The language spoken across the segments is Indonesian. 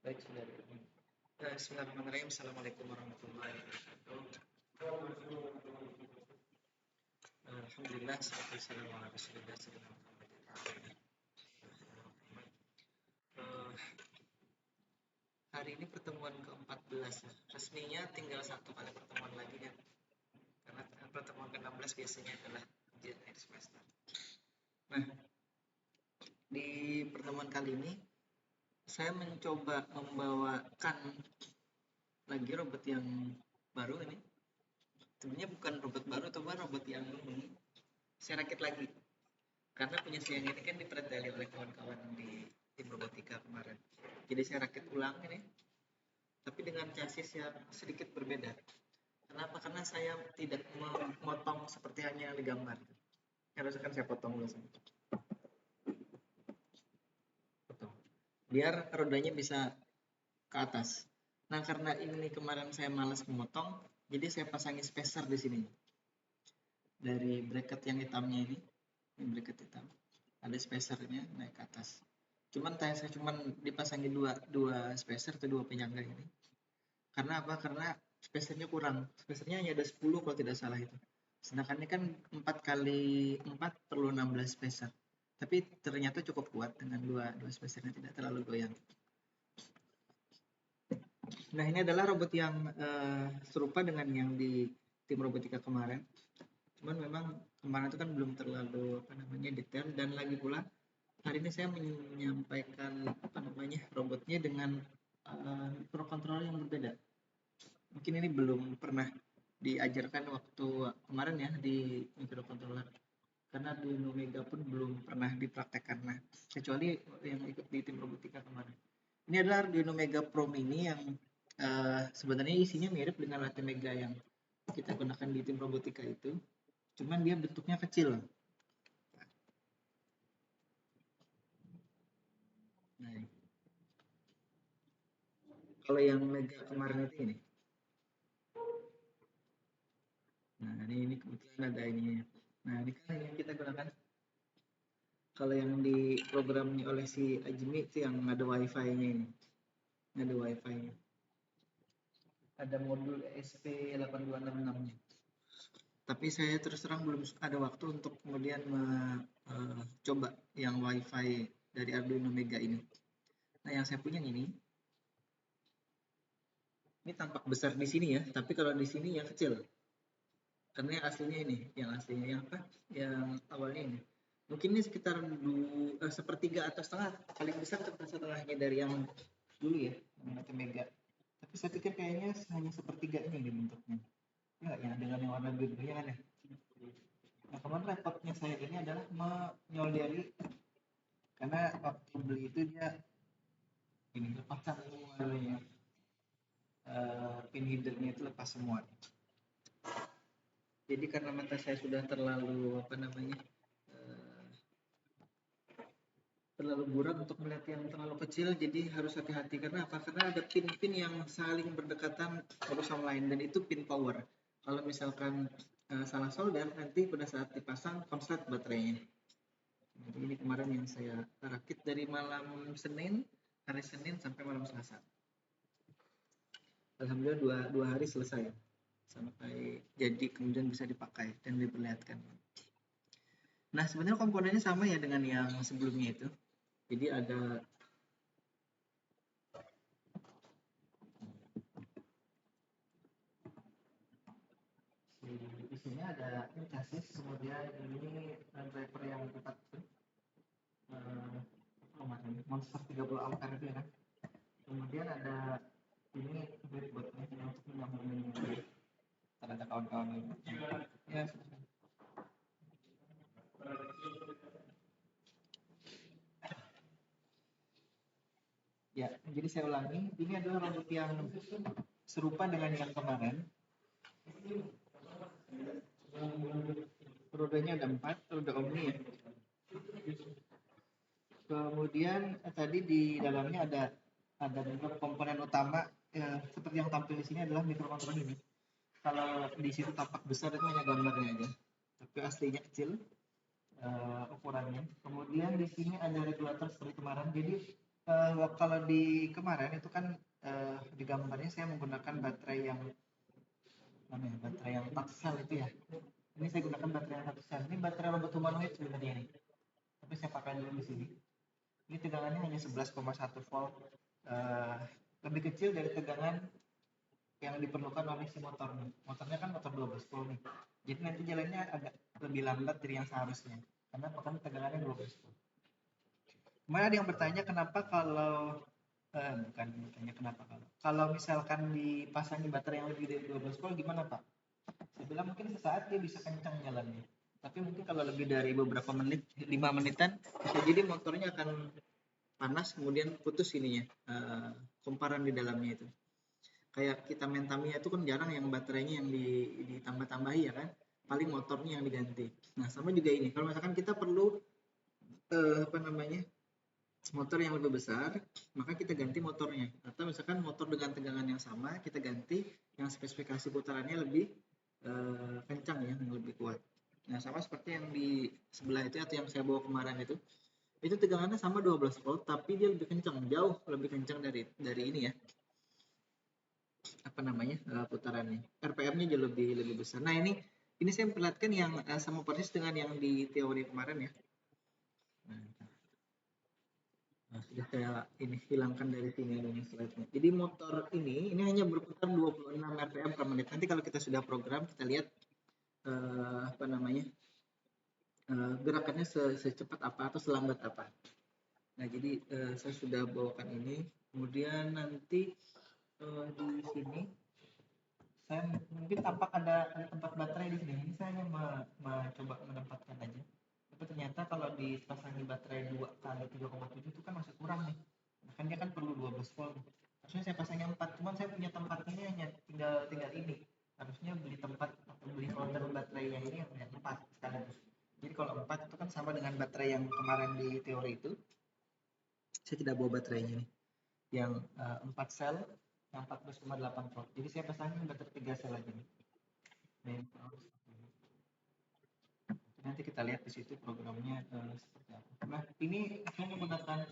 Baik, sudah. Bismillahirrahmanirrahim. Assalamualaikum warahmatullahi wabarakatuh. Alhamdulillah, salatu wassalamu ala rasulillah sayyidina Muhammadin wa ala alihi hari ini pertemuan ke-14 ya. Resminya tinggal satu kali pertemuan lagi kan. Karena pertemuan ke-16 biasanya adalah ujian akhir semester. Nah, di pertemuan kali ini saya mencoba membawakan lagi robot yang baru ini. Sebenarnya bukan robot baru, tapi robot yang saya rakit lagi. Karena penyelesaian ini kan diperdaya oleh kawan-kawan di tim robotika kemarin. Jadi saya rakit ulang ini, tapi dengan chassis yang sedikit berbeda. Kenapa? Karena saya tidak memotong seperti hanya yang digambar. Harusnya kan saya potong dulu. Potong. Biar rodanya bisa ke atas. Nah, karena ini kemarin saya malas memotong, jadi saya pasangi spacer di sini. Dari bracket yang hitamnya ini bracket hitam. Ada spacernya naik ke atas. Saya cuman dipasangi dua spacer atau dua penyangga ini. Karena apa? Karena spacernya kurang. Spacernya hanya ada 10 kalau tidak salah itu. Sedangkan ini kan 4 kali 4 perlu 16 spacer. Tapi ternyata cukup kuat dengan dua spacernya, tidak terlalu goyang. Nah, ini adalah robot yang serupa dengan yang di tim robotika kemarin. Cuman memang kemarin itu kan belum terlalu detail, dan lagi pula hari ini saya menyampaikan robotnya dengan microcontroller yang berbeda. Mungkin ini belum pernah diajarkan waktu kemarin ya di microcontroller, karena di Numega pun belum pernah dipraktekkan. Nah, kecuali yang ikut di tim robotika kemarin. Ini adalah Arduino Mega Pro Mini yang sebenarnya isinya mirip dengan Mega yang kita gunakan di tim robotika itu, cuman dia bentuknya kecil. Nah, kalau yang Mega kemarin itu ini. Nah, ini kebetulan ada ini. Nah, ini kan yang kita gunakan. Kalau yang diprogramnya oleh si Ajmi itu yang ada wifi-nya ini. Ada wifi-nya. Ada modul ESP8266-nya. Tapi saya terus terang belum ada waktu untuk kemudian coba yang wifi dari Arduino Mega ini. Nah, yang saya punya ini tampak besar di sini ya, tapi kalau di sini yang kecil. Karena yang aslinya ini, yang awalnya ini. Mungkin ini sekitar sepertiga atau setengah, paling besar setengahnya dari yang dulu ya, yang Mega. Tapi saya pikir kayaknya hanya sepertiga ini bentuknya. Enggak ya, dengan yang warna biru ya kan ya. Nah, kemarin repotnya saya ini adalah menyolderi, karena waktu beli itu dia ini lepaskan semuanya, pin headernya itu lepas semua. Jadi karena mata saya sudah terlalu terlalu buram untuk melihat yang terlalu kecil, jadi harus hati-hati. Karena apa? Karena ada pin-pin yang saling berdekatan satu sama lain, dan itu pin power. Kalau misalkan salah solder, nanti pada saat dipasang konslet baterainya. Jadi ini kemarin yang saya rakit dari hari Senin sampai malam Selasa. Alhamdulillah dua hari selesai sampai jadi, kemudian bisa dipakai dan diperlihatkan. Nah, sebenarnya komponennya sama ya dengan yang sebelumnya itu. Jadi ada di sini ada chassis, kemudian ini driver yang 4 Monster 30 ampere itu ya. Kemudian ada ini breadboardnya untuk menyambungin ada kawan-kawan ini. Ya, ya, jadi saya ulangi, ini adalah robot yang serupa dengan yang kemarin. Rodanya ada 4, roda omni ya. Kemudian tadi di dalamnya ada komponen utama seperti yang tampil di sini adalah microcontroller ini. Kalau di situ tampak besar itu hanya gambarnya aja, tapi aslinya kecil ukurannya. Kemudian di sini ada regulator seperti kemarin, jadi Kalau di kemarin itu kan di gambarnya saya menggunakan baterai yang mana ya, baterai yang 4 sel itu ya. Ini saya gunakan baterai yang 1 sel. Ini baterai robot humanoid sebenarnya ini. Tapi saya pakai dulu di sini. Ini tegangannya hanya 11,1 volt. Lebih kecil dari tegangan yang diperlukan oleh si motornya. Motornya kan motor 12 volt nih. Jadi nanti jalannya agak lebih lambat dari yang seharusnya. Karena tegangannya 12 volt. Kemudian ada yang bertanya kenapa kalau bukan bertanya kenapa kalau misalkan dipasangi baterai yang lebih dari 12 volt gimana Pak? Saya bilang mungkin sesaat dia bisa kencang jalannya. Tapi mungkin kalau lebih dari beberapa menit, 5 menitan, bisa jadi motornya akan panas kemudian putus ininya, komparan di dalamnya itu. Kayak kita main Tamiya itu kan jarang yang baterainya yang ditambah-tambahi ya kan, paling motornya yang diganti. Nah sama juga ini, kalau misalkan kita perlu motor yang lebih besar, maka kita ganti motornya. Atau misalkan motor dengan tegangan yang sama, kita ganti yang spesifikasi putarannya lebih kencang ya, yang lebih kuat. Nah sama seperti yang di sebelah itu atau yang saya bawa kemarin itu tegangannya sama 12 volt, tapi dia lebih kencang, jauh lebih kencang dari ini ya, putarannya. RPM-nya jauh lebih besar. Nah ini saya perlihatkan yang sama persis dengan yang di teori kemarin ya. Nah, sudah saya ini hilangkan dari sini adanya slide-nya. Jadi motor ini hanya berputar 26 rpm per menit. Nanti kalau kita sudah program, kita lihat gerakannya secepat apa atau selambat apa. Nah, jadi saya sudah bawakan ini. Kemudian nanti di sini saya mungkin tampak ada tempat baterai di sini. Ini saya hanya mencoba menempatkan aja. Tapi ternyata kalau dipasang di baterai 2 kali 3,7 itu kan masih kurang nih. Kan dia kan perlu 12 volt. Harusnya saya pasangnya 4, cuman saya punya tempat ini hanya tinggal ini. Harusnya beli tempat atau beli holder baterai yang ini yang 4 sekaligus. Jadi kalau 4 itu kan sama dengan baterai yang kemarin di teori itu. Saya tidak bawa baterainya nih. Yang 4 sel yang 14,8 volt. Jadi saya pasangin baterai 3 sel lagi nih. Nanti kita lihat di situ programnya seperti apa. Nah, ini saya menggunakan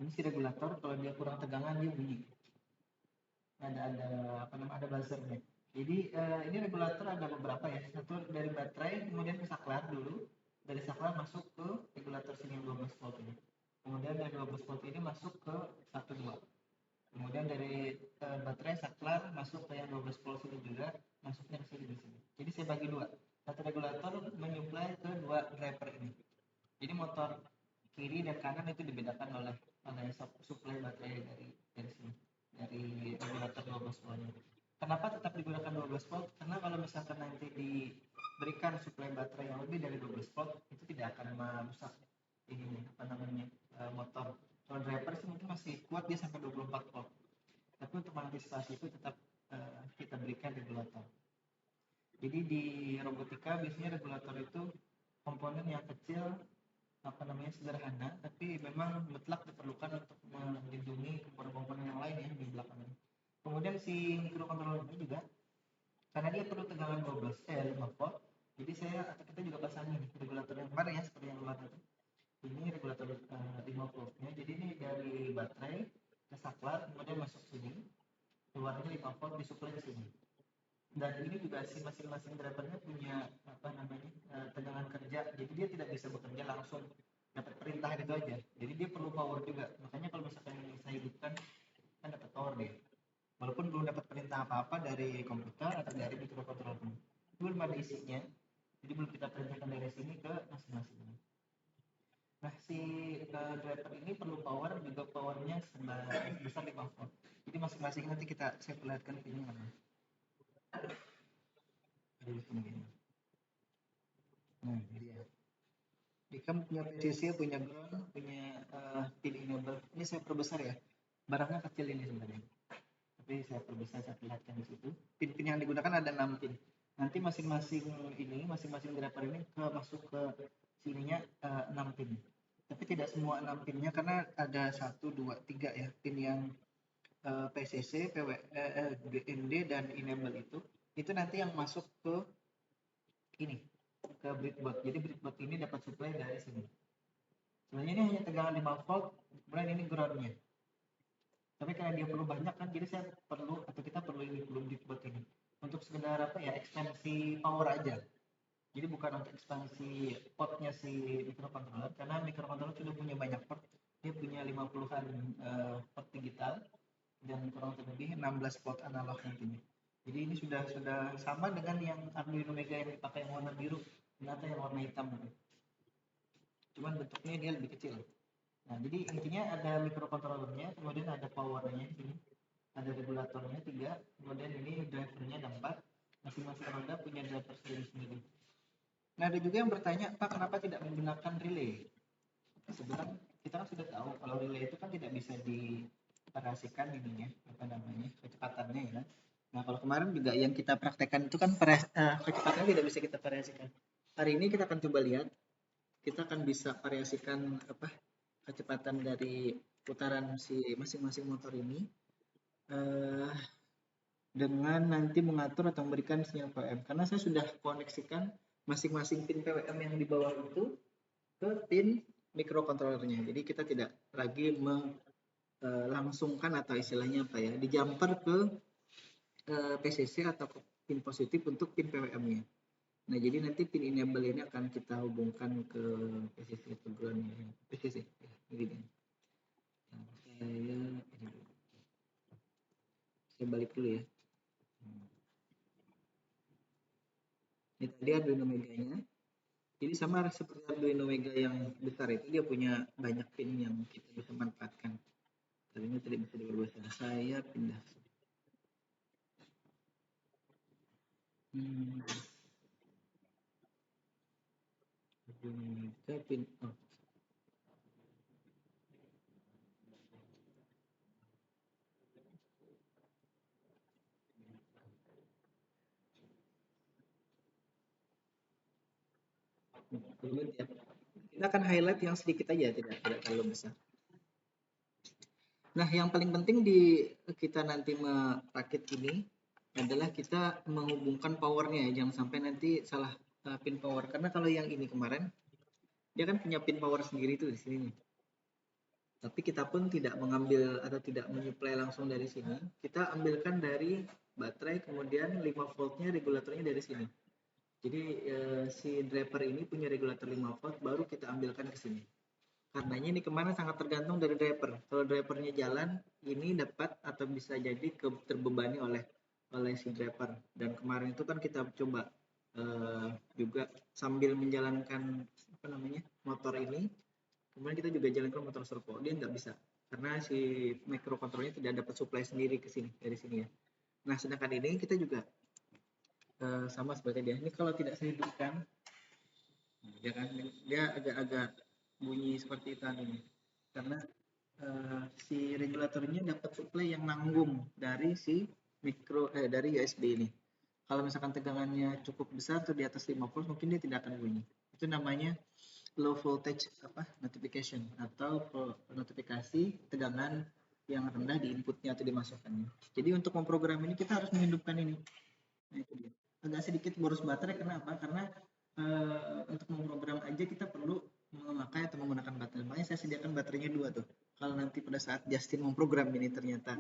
ini si regulator, kalau dia kurang tegangan dia bunyi. Ada buzzernya. Jadi ini regulator ada beberapa ya. Satu dari baterai, kemudian ke saklar dulu. Dari saklar masuk ke regulator sini yang 12 volt ini. Kemudian dari 12 volt ini masuk ke 1,2. Kemudian dari baterai saklar masuk ke yang 12 volt ini juga, masuknya ke sini di sini. Jadi saya bagi dua. Satu regulator menyuplai ke dua driver ini. Jadi motor kiri dan kanan itu dibedakan oleh suplai baterai dari sini, dari regulator 12 volt. Kenapa tetap digunakan 12 volt? Karena kalau misalkan nanti diberikan suplai baterai yang lebih dari 12 volt, itu tidak akan merusak ini motor. Kalau driver sih mungkin masih kuat, dia sampai 24 volt. Tapi untuk mengantisipasi itu tetap kita berikan regulator. Jadi di robotika biasanya regulator itu komponen yang kecil, sederhana, tapi memang mutlak diperlukan untuk melindungi komponen-komponen yang lain ya di belakangnya. Kemudian si microcontroller ini juga karena dia perlu tegangan 5 volt, jadi kita juga pasangin regulator yang kemarin ya, seperti yang kemarin itu. Ini regulator 5 voltnya, jadi ini dari baterai ke saklar, kemudian masuk sini, keluarnya 5 volt disuplai ke sini. Dan ini juga si masing-masing drivernya punya tegangan kerja, jadi dia tidak bisa bekerja langsung dapat perintah gitu aja, jadi dia perlu power juga. Makanya kalau misalkan saya hidupkan kan dapat power deh, walaupun belum dapat perintah apa-apa dari komputer atau dari microcontroller, belum ada isinya, jadi belum kita perintahkan dari sini ke masing-masing. Nah si driver ini perlu power, juga powernya sebesar 5 volt, jadi masing-masing nanti saya perlihatkan ini mana. Nah, dia. Kamu punya PCC, punya ground, punya pin enable. Ini saya perbesar ya. Barangnya kecil ini sebenarnya. Tapi saya perbesar, saya perlihatkan di situ. Pin-pin yang digunakan ada 6 pin. Nanti masing-masing driver ini masuk ke sininya 6 pin. Tapi tidak semua 6 pinnya, karena ada 1, 2, 3 ya. Pin yang PCC, GND, dan enable itu nanti yang masuk ke ini, ke breadboard. Jadi breadboard ini dapat supply dari sini. Sebenarnya ini hanya tegangan 5 volt, kemudian ini groundnya. Tapi karena dia perlu banyak kan, jadi saya perlu atau kita perlu ini, perlu dibuat ini untuk sekedar apa ya, ekspansi power aja. Jadi bukan untuk ekspansi portnya si microcontroller, karena microcontroller sudah punya banyak port. Dia punya 50-an port digital dan kurang lebih 16 port analog nantinya. Jadi ini sudah sama dengan yang Arduino Mega yang dipakai yang warna biru, ternyata yang warna hitam. Cuman bentuknya dia lebih kecil. Nah, jadi intinya ada microcontrollernya, kemudian ada powernya ini, ada regulatornya 3, kemudian ini drivernya ada 4, masing-masing roda punya driver sendiri-sendiri. Nah, ada juga yang bertanya, Pak, kenapa tidak menggunakan relay? Sebenarnya kita kan sudah tahu kalau relay itu kan tidak bisa divariasikan ininya, apa namanya, kecepatannya ya. Nah, kalau kemarin juga yang kita praktekkan itu kan kecepatannya tidak bisa kita variasikan. Hari ini kita akan coba lihat, kita akan bisa variasikan apa kecepatan dari putaran si masing-masing motor ini dengan nanti mengatur atau memberikan sinyal PWM, karena saya sudah koneksikan masing-masing pin PWM yang di bawah itu ke pin microcontrollernya. Jadi kita tidak lagi melangsungkan atau istilahnya apa ya, di jumper ke PCC atau ke pin positif untuk pin PWM-nya. Nah, jadi nanti pin enable ini akan kita hubungkan ke PCC atau ground-nya. PCC, ya, ini. Nah, saya balik dulu ya. Ini tadi Arduino Mega-nya. Jadi sama seperti Arduino Mega yang besar itu, dia punya banyak pin yang kita bisa manfaatkan. Tadinya tidak bisa diubah. Saya pindah. Arduino Mega pin. Oh. Ya. Kita akan highlight yang sedikit aja, tidak terlalu besar. Nah, yang paling penting di kita nanti merakit ini adalah kita menghubungkan powernya ya, jangan sampai nanti salah pin power. Karena kalau yang ini kemarin dia kan punya pin power sendiri tuh di sini. Tapi kita pun tidak mengambil atau tidak menyuplai langsung dari sini. Kita ambilkan dari baterai, kemudian 5 voltnya regulatornya dari sini. Jadi si driver ini punya regulator 5 volt, baru kita ambilkan ke sini. Karenanya ini kemarin sangat tergantung dari driver. Kalau drivernya jalan, ini dapat atau bisa jadi terbebani oleh si driver. Dan kemarin itu kan kita coba juga sambil menjalankan apa namanya motor ini, kemudian kita juga jalankan motor servo. Dia nggak bisa karena si microcontrollernya tidak dapat supply sendiri ke sini dari sini ya. Nah, sedangkan ini kita juga sama seperti dia. Ini kalau tidak saya hidupkan, ya kan, dia agak-agak bunyi seperti itu ini. Karena si regulatornya dapat supply yang nanggung dari si dari USB ini. Kalau misalkan tegangannya cukup besar atau di atas 5 volt, mungkin dia tidak akan bunyi. Itu namanya low voltage notification atau notifikasi tegangan yang rendah di inputnya atau dimasukkannya. Jadi untuk memprogram ini kita harus menghidupkan ini. Nah, itu dia. Agak sedikit boros baterai, kenapa? Karena untuk memprogram aja kita perlu memakai atau menggunakan baterai. Makanya saya sediakan baterainya 2 tuh. Kalau nanti pada saat Justin memprogram ini ternyata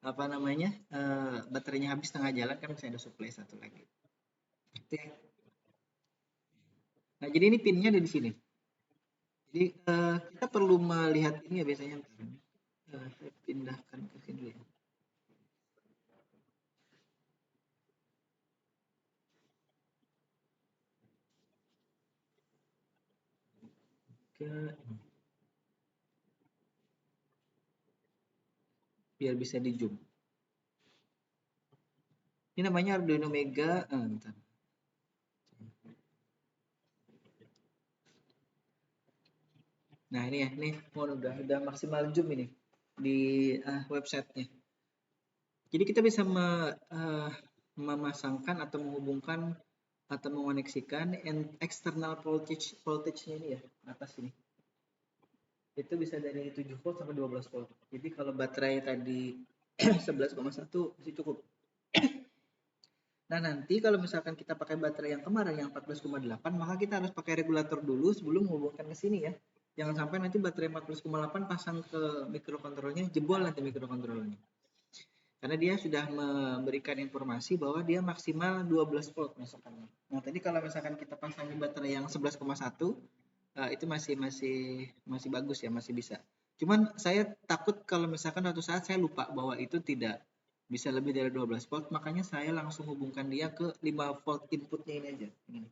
apa namanya baterainya habis tengah jalan, kan bisa ada supply satu lagi. Oke. Nah, jadi ini pinnya ada di sini. Jadi kita perlu melihat ini ya biasanya. Saya pindahkan ke sini ya. Ke biar bisa di zoom. Ini namanya Arduino Mega. Bentar. Nah, ini ya, ini udah maksimal zoom ini di websitenya. Jadi kita bisa memasangkan atau menghubungkan atau mengoneksikan external voltage-nya ini ya, atas ini. Itu bisa dari 7 volt sampai 12 volt. Jadi kalau baterai tadi 11,1 masih cukup. Nah, nanti kalau misalkan kita pakai baterai yang kemarin yang 14,8, maka kita harus pakai regulator dulu sebelum menghubungkan ke sini ya. Jangan sampai nanti baterai 14,8 pasang ke mikrokontrolernya, jebol nanti mikrokontrolernya. Karena dia sudah memberikan informasi bahwa dia maksimal 12 volt misalkan. Nah, tadi kalau misalkan kita pasang di baterai yang 11,1 itu masih bagus ya, masih bisa. Cuman saya takut kalau misalkan suatu saat saya lupa bahwa itu tidak bisa lebih dari 12 volt, makanya saya langsung hubungkan dia ke 5 volt inputnya ini aja. Ini.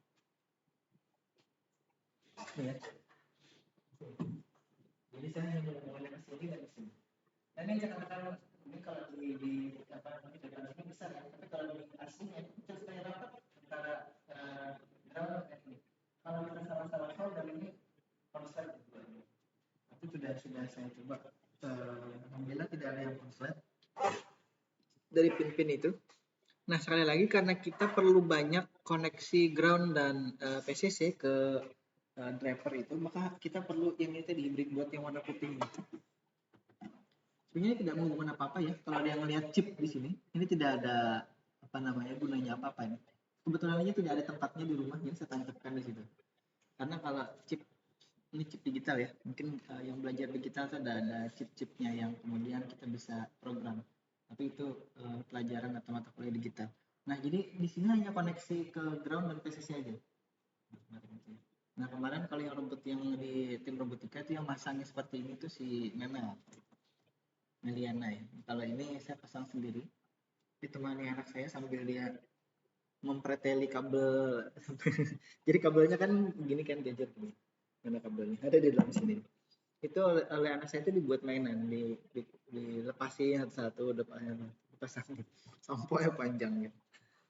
Ya. Jadi saya hanya menghubungkannya ke sini dan ke sini. Dan yang katakan ini kalau di apa namanya ini besar ya, tapi kalau di aslinya itu saya dapat antara ground dan ini. Kalau kita salah-salah solder ini konslet tapi sudah saya coba alhamdulillah tidak ada yang konslet dari pin-pin itu. Nah, sekali lagi karena kita perlu banyak koneksi ground dan PCC ke driver itu, maka kita perlu yang ini tadi breadboard yang warna putih ini. Sebenarnya tidak menghubungkan apa-apa ya. Kalau dia ngelihat chip di sini, ini tidak ada apa namanya gunanya apa-apa ini. Kebetulan aja tidak ada tempatnya di rumah, jadi saya tancapkan di situ. Karena kalau chip ini chip digital ya, mungkin yang belajar digital itu ada chip-chipnya yang kemudian kita bisa program. Tapi itu pelajaran atau mata kuliah digital. Nah, jadi di sini hanya koneksi ke ground dan PCC aja. Nah, kemarin kalau yang robot yang di tim robotika itu yang masangnya seperti ini tuh si Meliana ya. Kalau ini saya pasang sendiri, ditemani anak saya sambil dia mempreteli kabel. Jadi kabelnya kan gini kan gadget nih. Mana kabelnya? Ada di dalam sini. Itu oleh anak saya itu dibuat mainan, dilepasin satu-satu depannya dipasang sampai panjang gitu.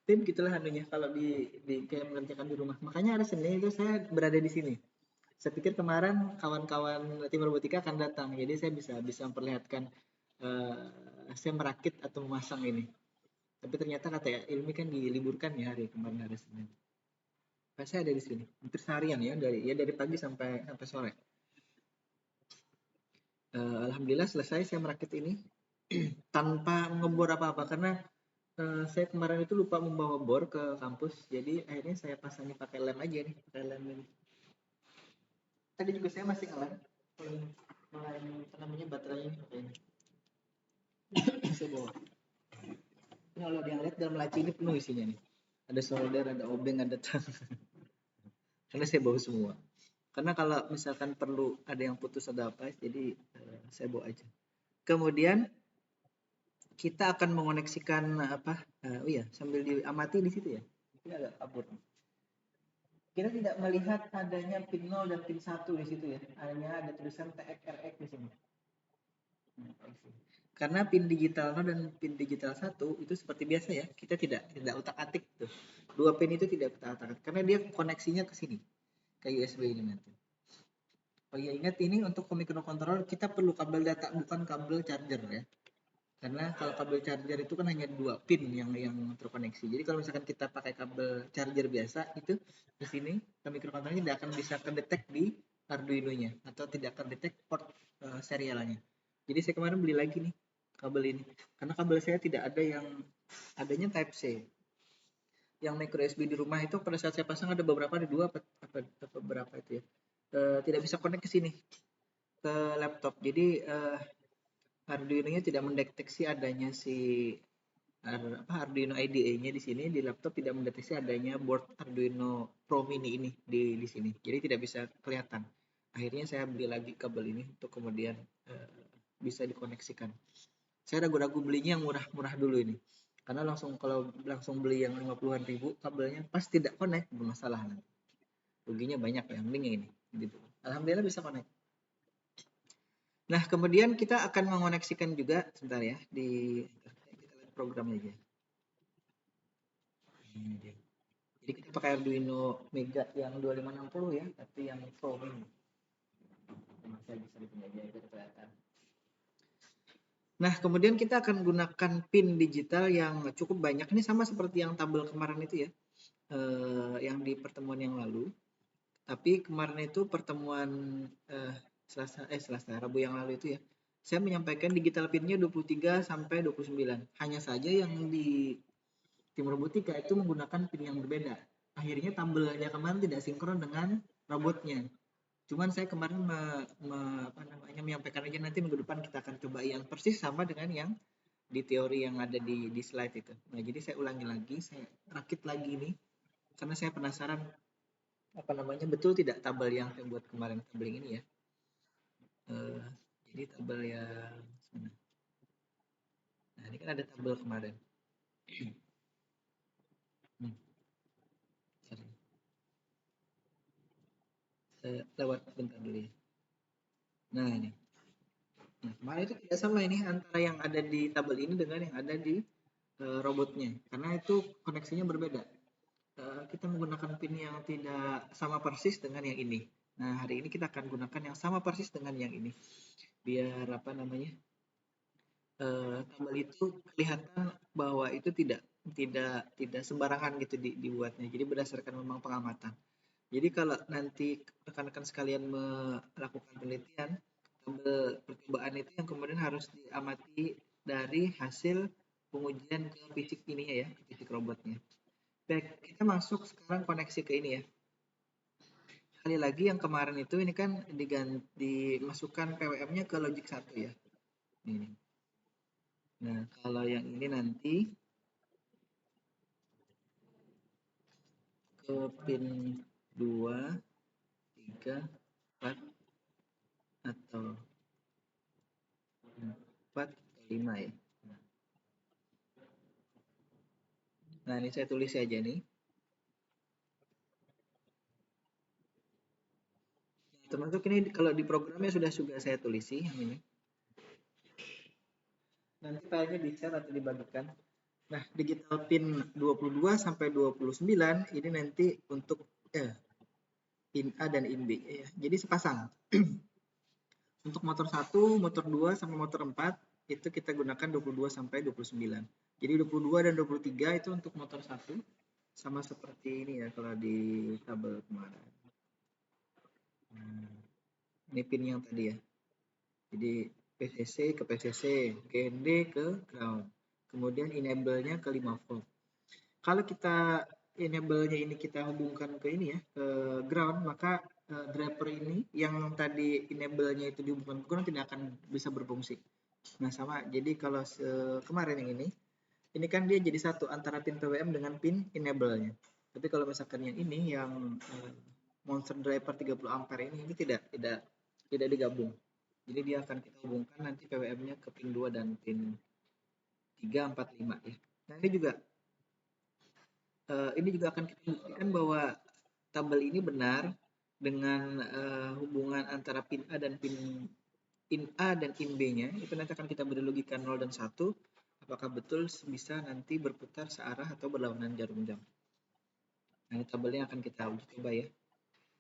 Tim gitulah anunya kalau di kayak mengerjakan di rumah. Makanya ada seni itu saya berada di sini. Saya pikir kemarin kawan-kawan tim robotika akan datang, jadi saya bisa memperlihatkan saya merakit atau memasang ini. Tapi ternyata kata ya Ilmi kan diliburkan ya hari kemarin hari Senin. Nah, saya ada di sini hampir seharian ya dari pagi sampai sore. Alhamdulillah selesai saya merakit ini tanpa ngebor apa-apa karena saya kemarin itu lupa membawa bor ke kampus, jadi akhirnya saya pasangi pakai lem aja nih, pakai lem ini. Tadi juga saya masih ngelem apa namanya baterainya pakai ini. Saya bawa. Ini kalau yang lihat dalam laci ini penuh isinya nih. Ada solder, ada obeng, ada tang. Karena saya bawa semua. Karena kalau misalkan perlu ada yang putus ada apa, jadi saya bawa aja. Kemudian kita akan mengoneksikan apa? Oh iya, sambil diamati di situ ya. Ini agak kabur. Kita tidak melihat adanya pin 0 dan pin 1 di situ ya. Hanya ada tulisan TXRX di sini. Karena pin digital 0 dan pin digital 1 itu seperti biasa ya. Kita tidak utak-atik tuh. Dua pin itu tidak utak-atik karena dia koneksinya ke sini. Ke USB ini nanti. Oh ya, ingat ini untuk microcontroller kita perlu kabel data bukan kabel charger ya. Karena kalau kabel charger itu kan hanya dua pin yang terkoneksi. Jadi kalau misalkan kita pakai kabel charger biasa itu di sini ke microcontroller tidak akan bisa kedetek di Arduino-nya atau tidak akan detek port serialnya. Jadi saya kemarin beli lagi nih kabel ini. Karena kabel saya tidak ada yang adanya Type C. Yang micro USB di rumah itu pada saat saya pasang ada beberapa, ada dua beberapa itu ya. Tidak bisa connect ke sini ke laptop. Jadi Arduino-nya tidak mendeteksi adanya si Arduino IDE-nya di sini, di laptop tidak mendeteksi adanya board Arduino Pro Mini ini di sini. Jadi tidak bisa kelihatan. Akhirnya saya beli lagi kabel ini untuk kemudian bisa dikoneksikan. Saya ragu-ragu belinya yang murah-murah dulu ini. Karena kalau langsung beli yang 50-an ribu kabelnya pas tidak connect bermasalah nanti. Ruginya banyak ya, mending yang ini gitu. Alhamdulillah bisa connect. Nah, kemudian kita akan mengoneksikan juga sebentar ya di program aja. Jadi kita pakai Arduino Mega yang 2560 ya, tapi yang Pro ini. Saya bisa dipenjajah itu kelihatan. Nah, kemudian kita akan gunakan pin digital yang cukup banyak. Ini sama seperti yang tabel kemarin itu ya, yang di pertemuan yang lalu. Tapi kemarin itu pertemuan Selasa, Rabu yang lalu itu ya, saya menyampaikan digital pinnya 23 sampai 29. Hanya saja yang di tim robotika itu menggunakan pin yang berbeda. Akhirnya tabelnya kemarin tidak sinkron dengan robotnya. Cuman saya kemarin menyampaikan aja nanti minggu depan kita akan coba yang persis sama dengan yang di teori yang ada di slide itu. Nah, jadi saya ulangi lagi, saya rakit lagi nih, karena saya penasaran betul tidak tabel yang saya buat kemarin, tabel ini ya. Jadi tabel yang mana? Nah, ini kan ada tabel kemarin. Saya lewat bentar dulu ya. Nah, ini. Nah, kemarin itu tidak sama ini antara yang ada di tabel ini dengan yang ada di robotnya, karena itu koneksinya berbeda. Kita menggunakan pin yang tidak sama persis dengan yang ini. Nah, hari ini kita akan gunakan yang sama persis dengan yang ini. Biar tabel itu kelihatan bahwa itu tidak sembarangan gitu dibuatnya. Jadi berdasarkan memang pengamatan. Jadi kalau nanti rekan-rekan sekalian melakukan penelitian, tabel percobaan itu yang kemudian harus diamati dari hasil pengujian ke fisik ini ya, ke fisik robotnya. Baik, kita masuk sekarang koneksi ke ini ya. Sekali lagi yang kemarin itu ini kan dimasukkan PWM-nya ke logic 1 ya. Ini. Nah, kalau yang ini nanti ke pin 2, 3, 4, atau 4, 5 ya. Nah, ini saya tulis aja nih. Termasuk ini kalau di programnya sudah saya tulisi yang ini. Nanti filenya di-share atau dibagikan. Nah, digital pin 22 sampai 29 ini nanti untuk pin A dan pin B ya. Jadi sepasang. Untuk motor 1, motor 2 sampai motor 4 itu kita gunakan 22 sampai 29. Jadi 22 dan 23 itu untuk motor 1 sama seperti ini ya kalau di tabel kemarin. Ini pin yang tadi ya. Jadi PCC ke PCC, GND ke ground. Kemudian enable-nya ke 5 volt. Kalau kita enable-nya ini kita hubungkan ke ini ya, ke ground, maka driver ini yang tadi enable-nya itu dihubungkan ke ground tidak akan bisa berfungsi. Nah, sama. Jadi kalau kemarin yang ini kan dia jadi satu antara pin PWM dengan pin enable-nya. Tapi kalau misalkan yang ini yang monster driver 30 ampere ini tidak digabung. Jadi dia akan kita hubungkan nanti PWM-nya ke pin 2 dan pin 3, 4, 5 ya. Nah, ini juga akan kita buktikan bahwa tabel ini benar dengan hubungan antara pin A dan pin A dan pin B-nya. Itu nanti akan kita beri logika 0 dan 1. Apakah betul bisa nanti berputar searah atau berlawanan jarum jam. Nah, ini tabelnya akan kita uji coba ya.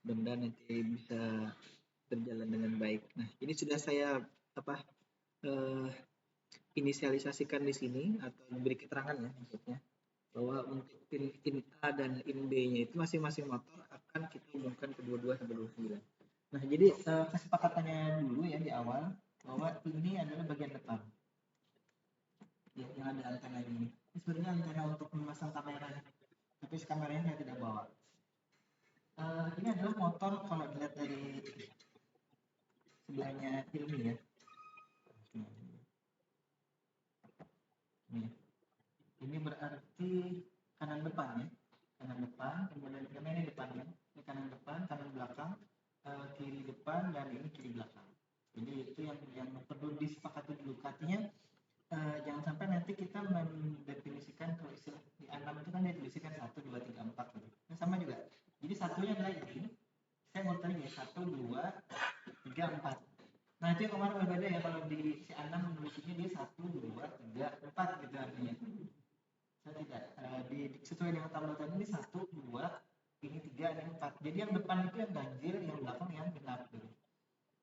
Mudah-mudahan nanti bisa berjalan dengan baik. Nah, ini sudah saya inisialisasikan di sini atau beri keterangan ya maksudnya bahwa untuk pin A dan pin B-nya itu masing-masing motor akan kita hubungkan ke 22 sampai 29. Nah, jadi kesepakatannya dulu ya di awal bahwa ini adalah bagian depan. Yang ada antena ini. Ini sebenarnya antena untuk memasang kamera. Tapi kameranya saya tidak bawa. Ini adalah motor kalau dilihat dari sebelahnya Hilmi ya. Ini berarti kanan depan ya. Kanan depan, kemudian ini depannya. Ini kanan depan, kanan belakang, kiri depan, dan ini kiri belakang. Jadi itu yang perlu disepakati dulu. Artinya jangan sampai nanti kita mendefinisikan kalau istilah di A6 itu kan definisikan 1, 2, 3, 4 gitu. Nah, sama juga. Jadi satunya adalah ini. Saya mau tanya ya, 1, 2, 3, 4. Nah, itu yang kemarin berbeda ya, kalau di si A6 menulisnya dia 1, 2, 3, 4 gitu artinya. Saya tidak. Sesuai dengan tabel tadi ini 1, 2, ini 3, ini 4. Jadi yang depan itu yang ganjil, yang belakang yang genap gitu.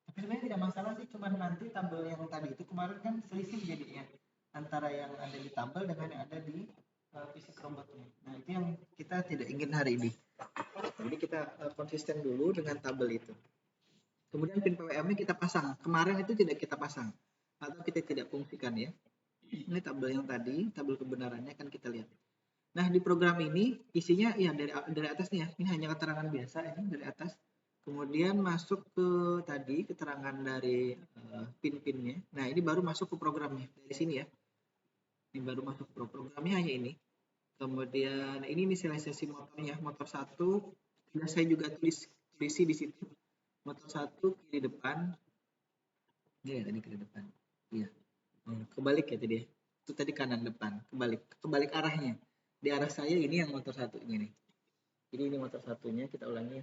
Tapi sebenarnya tidak masalah sih, cuman nanti tabel yang tadi itu kemarin kan selisih jadinya antara yang ada di tabel dengan yang ada di fisik robotnya. Nah, itu yang kita tidak ingin hari ini. Jadi kita konsisten dulu dengan tabel itu. Kemudian pin PWM-nya kita pasang. Kemarin itu tidak kita pasang atau kita tidak fungsikan ya. Ini tabel yang tadi, tabel kebenarannya kan kita lihat. Nah, di program ini isinya ya dari atas nih ya. Ini hanya keterangan biasa ini dari atas. Kemudian masuk ke tadi keterangan dari pin-pinnya. Nah, ini baru masuk ke programnya dari sini ya. Ini baru masuk ke programnya hanya ini. Kemudian ini inisialisasi motornya, motor 1 sudah saya juga tulisi di situ. Motor 1 kiri depan. Iya, tadi kiri depan. Iya. Kebalik ya tadi ya. Itu tadi kanan depan, kebalik arahnya. Di arah saya ini yang motor 1-nya nih. Jadi ini motor 1-nya, kita ulangi.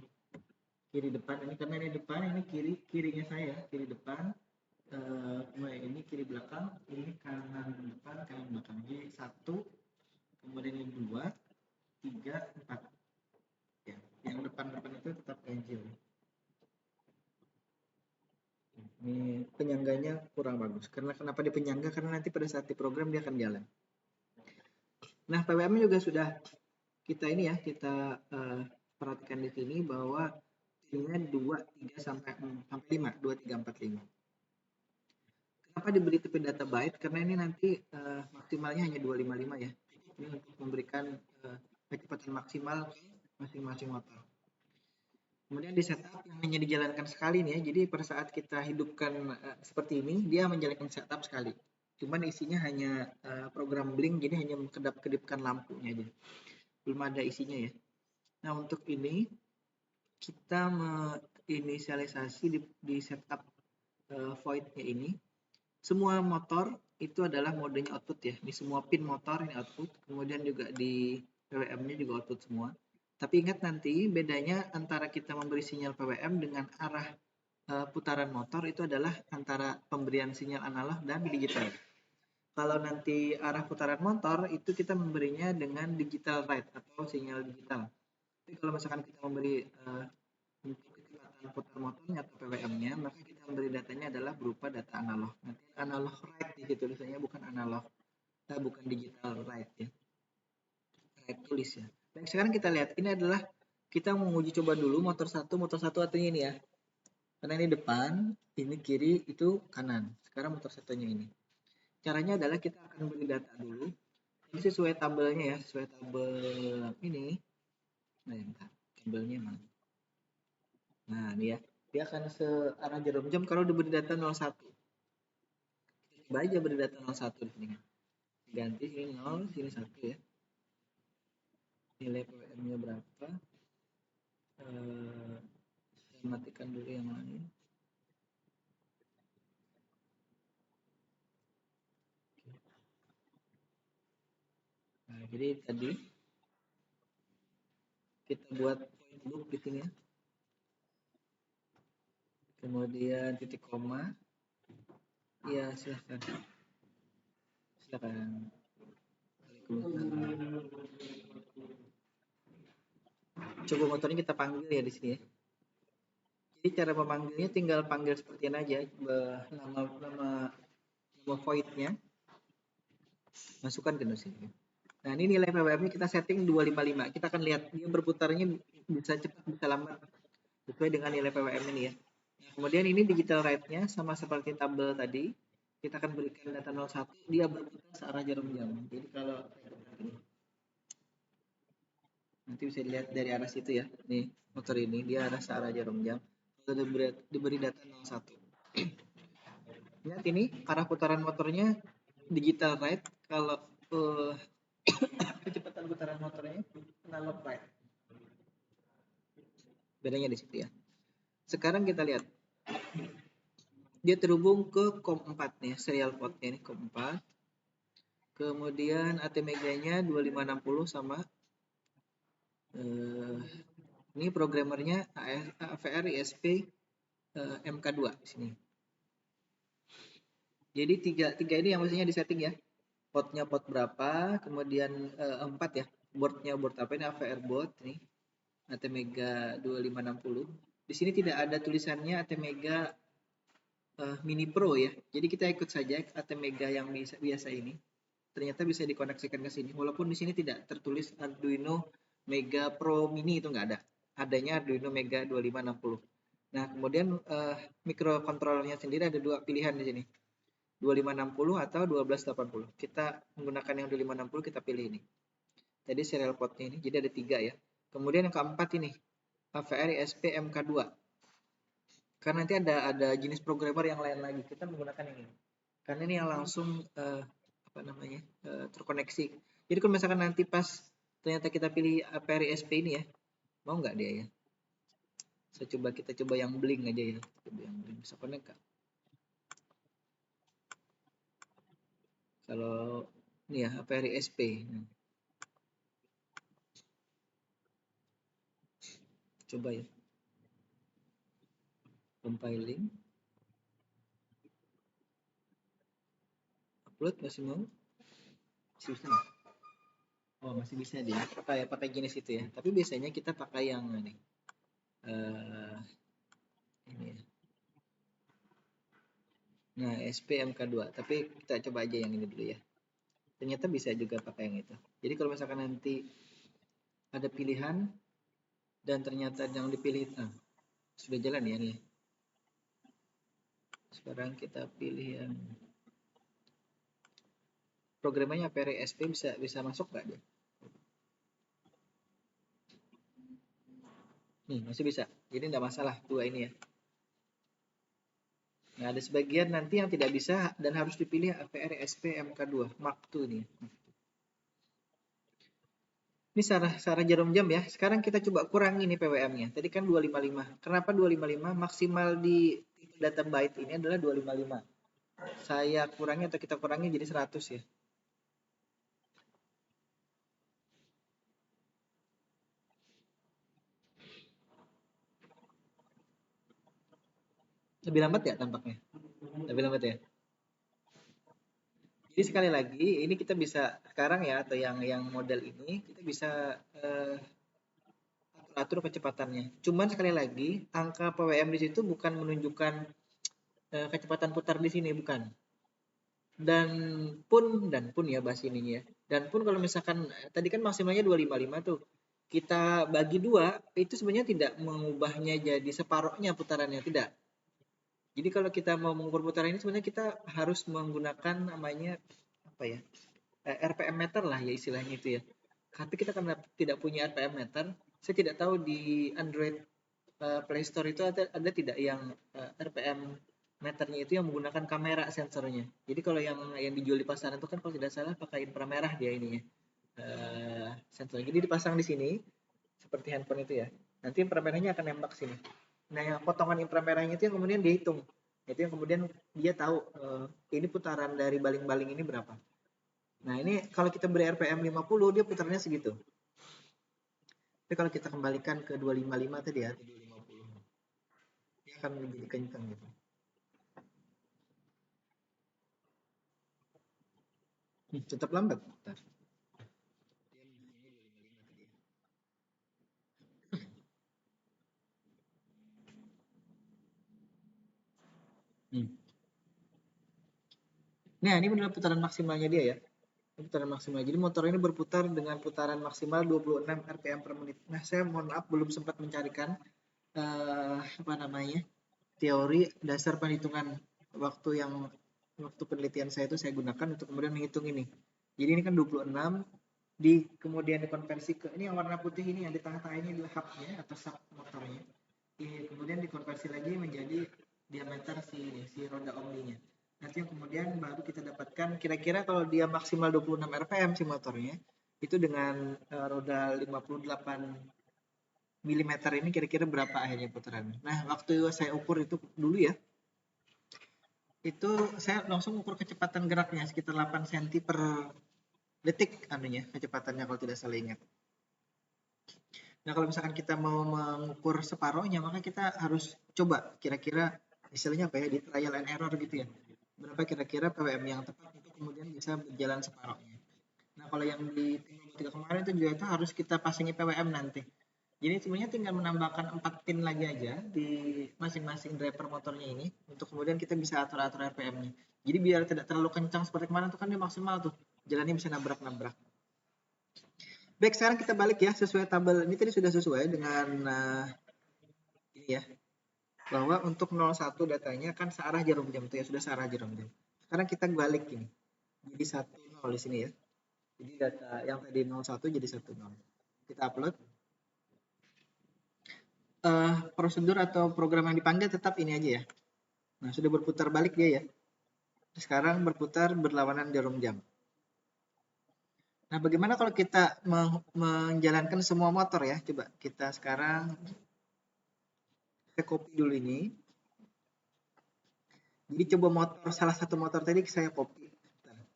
Kiri depan ini karena ini depan, ini kirinya saya, kiri depan. Ini kiri belakang, ini kanan depan, kanan belakang. Jadi 1, kemudian ini 2, 3, 4. Ya, yang depan-depan itu tetap ganjil. Ini penyangganya kurang bagus. Karena kenapa dia penyangga? Karena nanti pada saat diprogram dia akan jalan. Nah, PWM juga sudah kita ini ya, kita perhatikan di sini bahwa timnya 2, 3 sampai 5, 2, 3, 4, 5. Kenapa diberi tipe data byte? Karena ini nanti maksimalnya hanya 255 ya. Ini untuk memberikan kecepatan maksimal masing-masing motor. Kemudian di setup yang hanya dijalankan sekali nih ya. Jadi pada saat kita hidupkan seperti ini, dia menjalankan setup sekali. Cuman isinya hanya program blink, jadi hanya kedap-kedipkan lampunya aja. Belum ada isinya ya. Nah, untuk ini kita menginisialisasi di setup void-nya ini. Semua motor itu adalah modenya output ya. Di semua pin motor ini output, kemudian juga di PWM-nya juga output semua. Tapi ingat nanti bedanya antara kita memberi sinyal PWM dengan arah putaran motor itu adalah antara pemberian sinyal analog dan digital. Kalau nanti arah putaran motor itu kita memberinya dengan digital write atau sinyal digital. Tapi kalau misalkan kita memberi kecepatan putar motornya atau PWM-nya, maka kita memberi datanya adalah berupa data analog. Nanti analog write di situ tulisannya, bukan analog, bukan digital write ya. Write tulis ya. Baik, sekarang kita lihat ini adalah kita menguji coba dulu motor 1 artinya ini ya. Karena ini depan, ini kiri, itu kanan. Sekarang motor 1-nya ini. Caranya adalah kita akan beri data dulu. Ini sesuai tabelnya ya, sesuai tabel ini. Nah, bentar. Tabelnya mana? Nah, ini ya. Dia akan searah jarum jam kalau diberi data 01. Kita coba aja beri data 01 di sini. Ganti sini 0, sini 1 ya. Nilai PWM-nya berapa? Saya matikan dulu yang lain. Nah, jadi tadi kita buat point loop di sini ya. Kemudian titik koma. Ya, silahkan. Silakan. Coba motornya kita panggil ya di sini ya. Jadi cara memanggilnya tinggal panggil seperti ini aja, nama void-nya. Masukkan ke sini. Nah, ini nilai PWM-nya kita setting 255. Kita akan lihat dia berputarnya bisa cepat bisa lambat sesuai dengan nilai PWM ini ya. Nah, kemudian ini digital write-nya sama seperti tabel tadi. Kita akan berikan data 01, dia berputar searah jarum jam. Jadi kalau nanti bisa dilihat dari arah situ ya. Nih, motor ini dia arah searah jarum jam. Kalau diberi data 01. Lihat ini arah putaran motornya digital write. Kalau kecepatan putaran motornya analog write. Bedanya di situ ya. Sekarang kita lihat. Dia terhubung ke COM 4 nih, serial port-nya ini COM 4. Kemudian ATmega-nya 2560 sama ini programmernya AVR ISP MK2 di sini. Jadi tiga ini yang mestinya disetting ya. Portnya port berapa, kemudian 4 ya. Boardnya board apa ini, AVR board nih. ATmega 2560. Di sini tidak ada tulisannya ATmega Mini Pro ya. Jadi kita ikut saja ATmega yang biasa ini. Ternyata bisa dikoneksikan ke sini. Walaupun di sini tidak tertulis Arduino Mega Pro Mini, itu nggak ada. Adanya Arduino Mega 2560. Nah, kemudian mikrokontrolernya sendiri ada dua pilihan di sini. 2560 atau 1280. Kita menggunakan yang 2560, kita pilih ini. Jadi serial portnya ini, jadi ada 3 ya. Kemudian yang keempat ini, AVR ISP MK2. Karena nanti ada jenis programmer yang lain lagi. Kita menggunakan yang ini. Karena ini yang langsung terkoneksi. Jadi kalau misalkan nanti pas ternyata kita pilih API SP ini ya, mau nggak dia ya? Kita coba yang Blink aja ya. Coba yang Blink bisa connect nggak? Kalau ini ya API SP. Coba ya. Compiling. Upload masih mau? Masih bisa nggak? Oh masih bisa dia. Pakai jenis itu ya. Tapi biasanya kita pakai yang ini. Ini ya. Nah, SPMK2. Tapi kita coba aja yang ini dulu ya. Ternyata bisa juga pakai yang itu. Jadi kalau misalkan nanti ada pilihan dan ternyata yang dipilih sudah jalan ya nih. Sekarang kita pilih yang programnya API SP bisa masuk nggak dia? Nih masih bisa. Jadi nggak masalah dua ini ya. Nah ada sebagian nanti yang tidak bisa dan harus dipilih API SP MK2 Mark II nih. Ini secara jarum jam ya. Sekarang kita coba kurangi nih PWM-nya. Tadi kan 255. Kenapa 255? Maksimal di data byte ini adalah 255. Saya kurangi atau kita kurangi jadi 100 ya. Lebih lambat ya tampaknya? Lebih lambat ya? Jadi sekali lagi, ini kita bisa sekarang ya, atau yang model ini, kita bisa atur kecepatannya. Cuman sekali lagi, angka PWM di situ bukan menunjukkan kecepatan putar di sini, bukan. Dan pun ya bahas ininya ya. Dan pun kalau misalkan tadi kan maksimalnya 255 tuh. Kita bagi dua, itu sebenarnya tidak mengubahnya jadi separohnya putarannya, tidak. Jadi kalau kita mau mengukur putaran ini sebenarnya kita harus menggunakan namanya apa ya? RPM meter lah ya istilahnya itu ya. Tapi kita karena tidak punya RPM meter, saya tidak tahu di Android Play Store itu ada tidak yang RPM meternya itu yang menggunakan kamera sensornya. Jadi kalau yang dijual di pasaran itu kan kalau tidak salah pakai inframerah dia ininya. Sensornya. Jadi dipasang di sini seperti handphone itu ya. Nanti inframerahnya akan nembak sini. Nah, yang potongan inframerahnya itu yang kemudian dihitung. Itu yang kemudian dia tahu ini putaran dari baling-baling ini berapa. Nah, ini kalau kita beri RPM 50 dia putarnya segitu. Tapi kalau kita kembalikan ke 255 tadi ya, 250. Dia akan menjadi kencang gitu. Tetap lambat. Bentar. Nah, ini benar putaran maksimalnya dia ya. Putaran maksimal. Jadi motor ini berputar dengan putaran maksimal 26 rpm per menit. Nah, saya mohon maaf belum sempat mencarikan teori dasar perhitungan waktu penelitian saya itu saya gunakan untuk kemudian menghitung ini. Jadi ini kan 26 kemudian dikonversi ke ini yang warna putih ini yang di tengah-tengah ini adalah hubnya atau sub motornya. Kemudian dikonversi lagi menjadi diameter si roda omninya. Nanti yang kemudian baru kita dapatkan kira-kira kalau dia maksimal 26 rpm si motornya itu dengan roda 58 mm ini kira-kira berapa akhirnya putaran. Nah, waktu saya ukur itu dulu ya, itu saya langsung ukur kecepatan geraknya sekitar 8 cm per detik kecepatannya kalau tidak salah ingat. Nah, kalau misalkan kita mau mengukur separohnya, maka kita harus coba kira-kira istilahnya apa ya, di trial and error gitu ya. Berapa kira-kira PWM yang tepat untuk kemudian bisa berjalan separohnya. Nah, kalau yang di Tecno kemarin itu juga itu harus kita pasangi PWM nanti. Jadi sebenarnya tinggal menambahkan 4 pin lagi aja di masing-masing driver motornya ini untuk kemudian kita bisa atur-atur RPM-nya. Jadi biar tidak terlalu kencang seperti kemarin tuh kan dia maksimal tuh. Jalannya bisa nabrak-nabrak. Baik, sekarang kita balik ya sesuai tabel. Ini tadi sudah sesuai dengan ini ya. Bahwa untuk 01 datanya kan searah jarum jam itu ya, sudah searah jarum jam. Sekarang kita balik ini. Jadi 10 di sini ya. Jadi data yang tadi 01 jadi 10. Kita upload. prosedur atau program yang dipanggil tetap ini aja ya. Nah, sudah berputar balik dia ya. Sekarang berputar berlawanan jarum jam. Nah, bagaimana kalau kita menjalankan semua motor ya? Coba kita sekarang saya copy dulu ini. Jadi coba motor, salah satu motor tadi saya copy.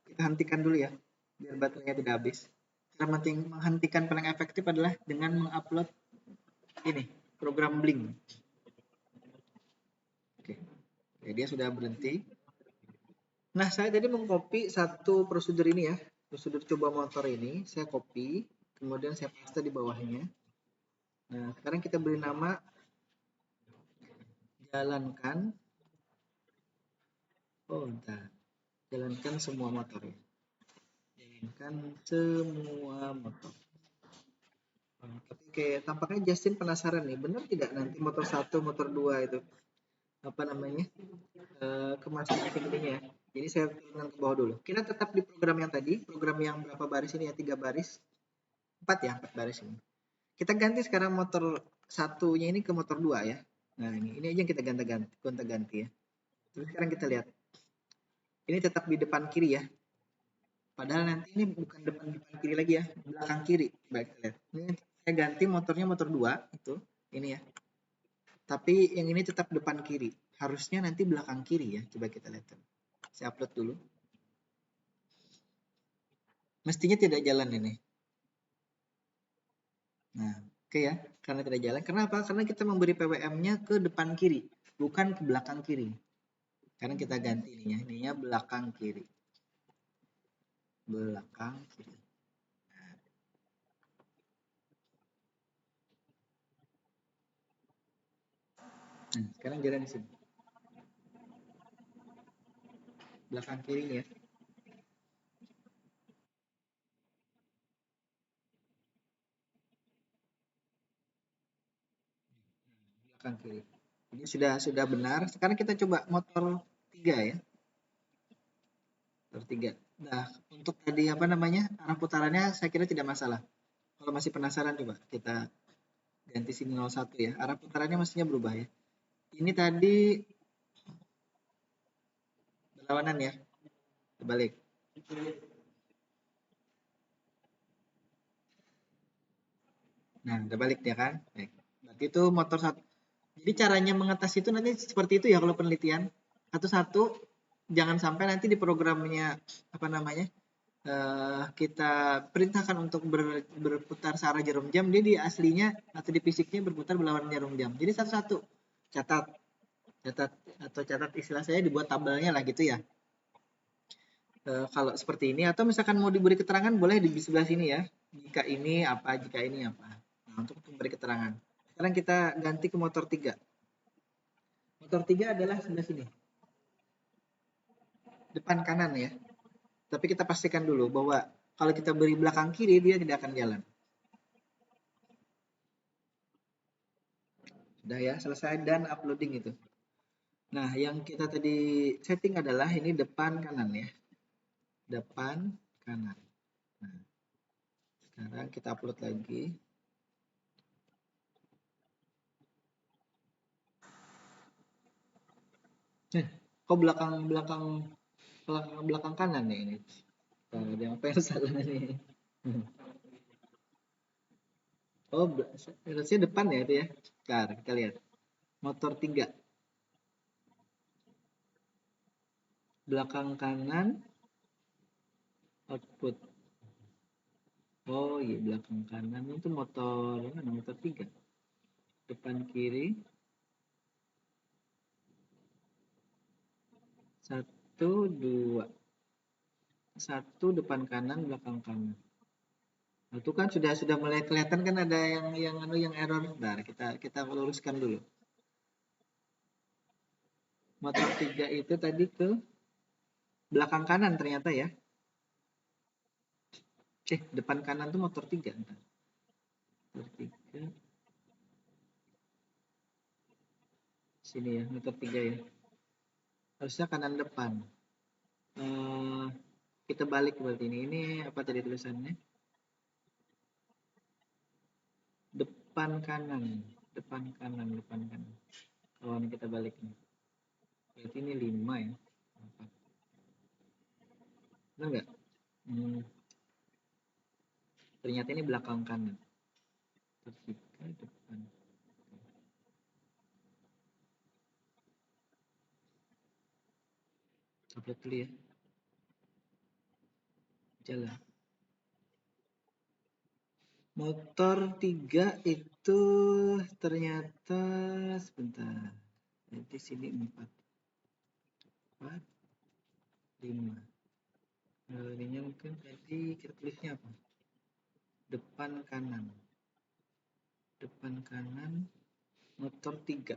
Kita hentikan dulu ya, biar baterainya tidak habis. Cara menghentikan paling efektif adalah dengan mengupload ini, program Blink. Oke, dia sudah berhenti. Nah, saya tadi mengcopy satu prosedur ini ya, prosedur coba motor ini, saya copy, kemudian saya paste di bawahnya. Nah, sekarang kita beri nama jalankan. Oh, entar. Jalankan semua motor ya. Jalankan semua motor. Tapi kayak tampaknya Justin penasaran nih, benar tidak nanti motor 1, motor 2 itu apa namanya kemasukan ininya. Jadi saya turunkan ke bawah dulu. Kita tetap di program yang tadi, program yang berapa baris ini ya, 3 baris, 4 ya, 4 baris ini. Kita ganti sekarang motor satunya ini ke motor 2 ya. Nah ini aja yang kita ganti ya. Terus sekarang kita lihat, ini tetap di depan kiri ya. Padahal nanti ini bukan depan kiri lagi ya, belakang kiri. Baik, kita lihat. Ini saya ganti motornya motor 2 itu, ini ya. Tapi yang ini tetap depan kiri. Harusnya nanti belakang kiri ya. Coba kita lihat. Saya upload dulu. Mestinya tidak jalan ini. Nah, oke ya. Karena tidak jalan. Kenapa? Karena kita memberi PWM-nya ke depan kiri, bukan ke belakang kiri. Karena kita ganti ininya. Ininya belakang kiri. Belakang kiri. Nah, sekarang jalan di sini. Belakang kiri ya. Belakang kiri. Ini sudah benar. Sekarang kita coba motor 3 ya. Motor 3. Nah, untuk tadi apa namanya? Arah putarannya saya kira tidak masalah. Kalau masih penasaran coba kita ganti sini 01 ya. Arah putarannya mestinya berubah ya. Ini tadi berlawanan ya. Terbalik. Nah, udah balik dia kan? Baik. Berarti itu motor satu. Jadi caranya mengatasi itu nanti seperti itu ya kalau penelitian. Satu-satu jangan sampai nanti di programnya apa namanya? Kita perintahkan untuk berputar searah jarum jam, dia di aslinya atau di fisiknya berputar berlawanan jarum jam. Jadi satu-satu catat atau catat istilah saya dibuat tabelnya lah gitu ya. Kalau seperti ini atau misalkan mau diberi keterangan boleh di sebelah sini ya. Jika ini apa, jika ini apa. Nah, untuk memberi keterangan. Sekarang kita ganti ke motor 3. Motor 3 adalah sebelah sini. Depan kanan ya. Tapi kita pastikan dulu bahwa kalau kita beri belakang kiri dia tidak akan jalan. Sudah ya, selesai dan uploading itu. Nah, yang kita tadi setting adalah ini depan kanan ya. Depan kanan. Nah, sekarang kita upload lagi. Kok belakang kanan nih ini? Ada apa yang salah nih? Oh, harusnya depan ya itu ya. Bentar, kita lihat. Motor 3. Belakang kanan output. Oh iya, belakang kanan itu motor mana? Motor 3. Depan kiri. 1, 2. 1 depan kanan, belakang kanan. Nah, itu kan sudah mulai kelihatan kan ada yang error. Bentar, kita luruskan dulu. Motor 3 itu tadi ke belakang kanan ternyata ya. Depan kanan tuh motor 3. Bentar. Motor 3. Sini ya, motor 3 ya. Harusnya kanan depan. Kita balik berarti ini. Ini apa tadi tulisannya? Depan kanan. depan kanan. Kalau ini kita balik nih, berarti ini 5 ya. 4. Benar nggak? Ternyata ini belakang kanan. Tertiga depan. Upload dulu ya. Jalan. Motor 3 itu ternyata sebentar. Nanti sini 4. 5. Ininya mungkin berarti kita tulisnya apa? Depan kanan motor 3.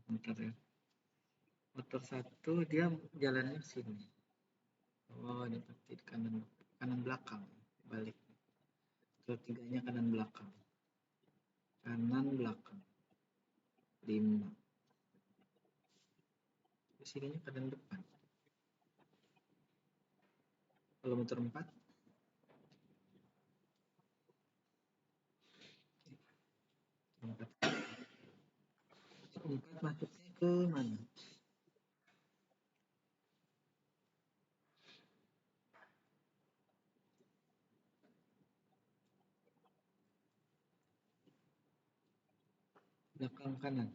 Bentar ya. Motor 1 dia jalannya sini. Oh, ini berarti kanan belakang. Balik. Motor 3-nya kanan belakang. 5. Sininya kanan depan. Kalau motor 4 masuknya ke mana? Belakang kanan.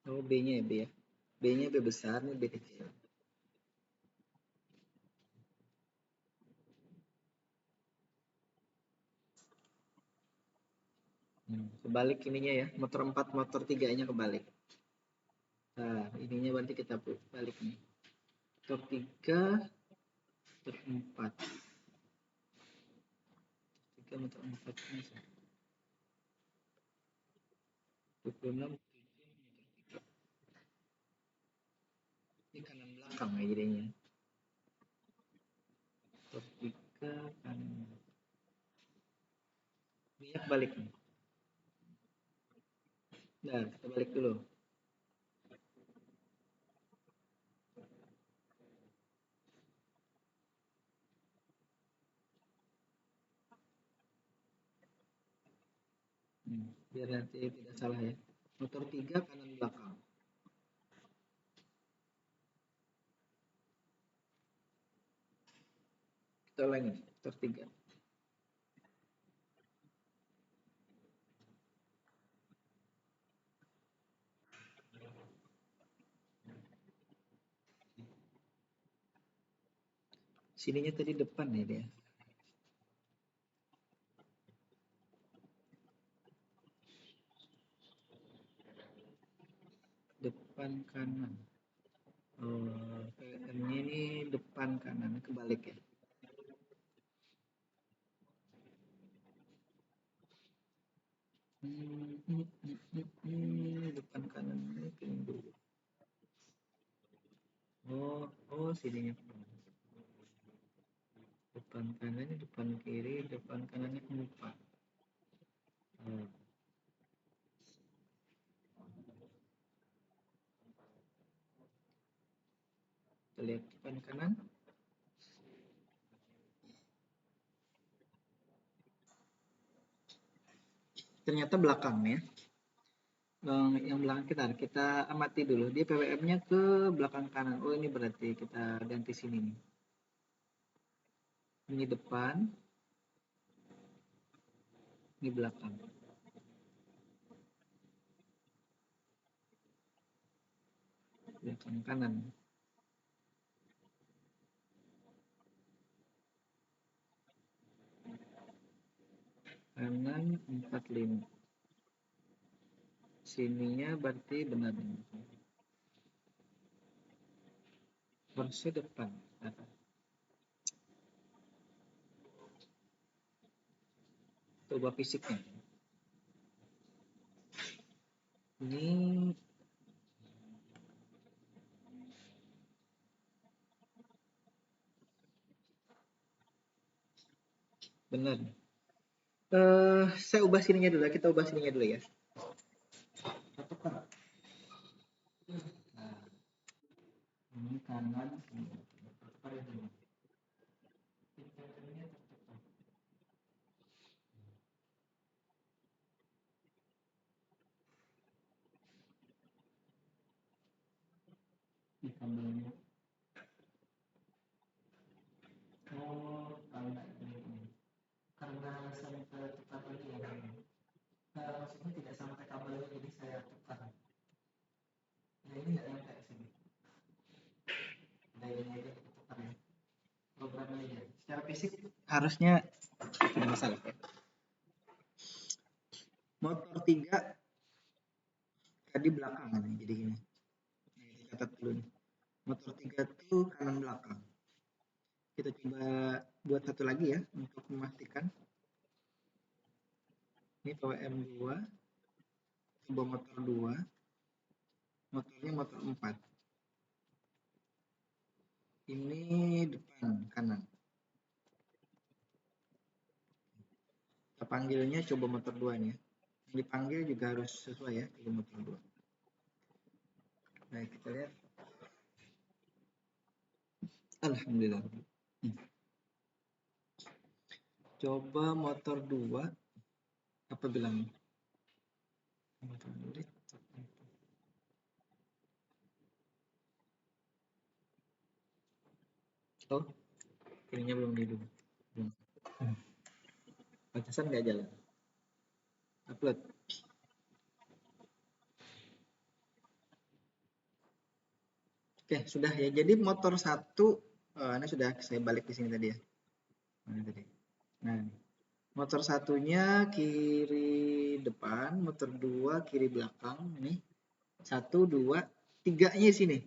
Oh, B-nya ya, B ya. B-nya B besar, nih B kecil. Kebalik ininya ya, motor 4, motor 3-nya kebalik. Nah, ininya berarti kita balik nih. Motor 3, motor 4. 3, motor 4. 26. Ini kanan belakang ya jadinya. Motor 3, kanan. Minyak balik nih. Nah, kita balik dulu. Biar nanti tidak salah ya. Motor 3 kanan belakang. Kita ulangi, motor 3. Sininya tadi depan ya dia. Depan kanan. Oh, PM-nya ini depan kanan, kebalik ya. Depan kanan ini dulu. Oh, sininya. Depan kanannya, depan kiri, depan kanannya 4. Kita lihat depan kanan. Ternyata belakang ya. Yang belakang kita amati dulu. Dia PWM-nya ke belakang kanan. Oh, ini berarti kita ganti sini nih. Ini depan. Ini belakang. Belakang kanan. Kanan 45. Sininya berarti benar. Harusnya depan. Coba fisiknya. Ini benar. Saya ubah sininya dulu. Kita ubah sininya dulu ya. kanan tertukar ini. Indikatornya tertukar. Di kabelnya. Oh, karena ini. Karena sampai tukar ini ya. Maksudnya tidak sampai kabelnya, jadi saya tukar. Nah, ini nggak nyampe sini. Nah, ini aja tukar ya. Programnya aja. Secara fisik harusnya tidak masalah. Motor 3 tadi belakang nih, jadi gini. Nah, catat dulu nih. Motor 3 itu kanan belakang. Kita coba buat satu lagi ya untuk memastikan. Ini PWM 2, coba motor 2, motornya motor 4. Ini depan kanan. Kita panggilnya coba motor 2 nih ya. Dipanggil juga harus sesuai ya, coba motor 2. Baik, kita lihat. Alhamdulillah. Coba motor 2, apa bilang? Motor 2. Oh, ininya belum hidup. Batasan nggak jalan. Upload. Oke, sudah ya. Jadi motor 1, ini sudah saya balik di sini tadi ya. Mana tadi? Nah, motor 1-nya kiri depan, motor 2 kiri belakang. Ini 1, 2, 3-nya sini.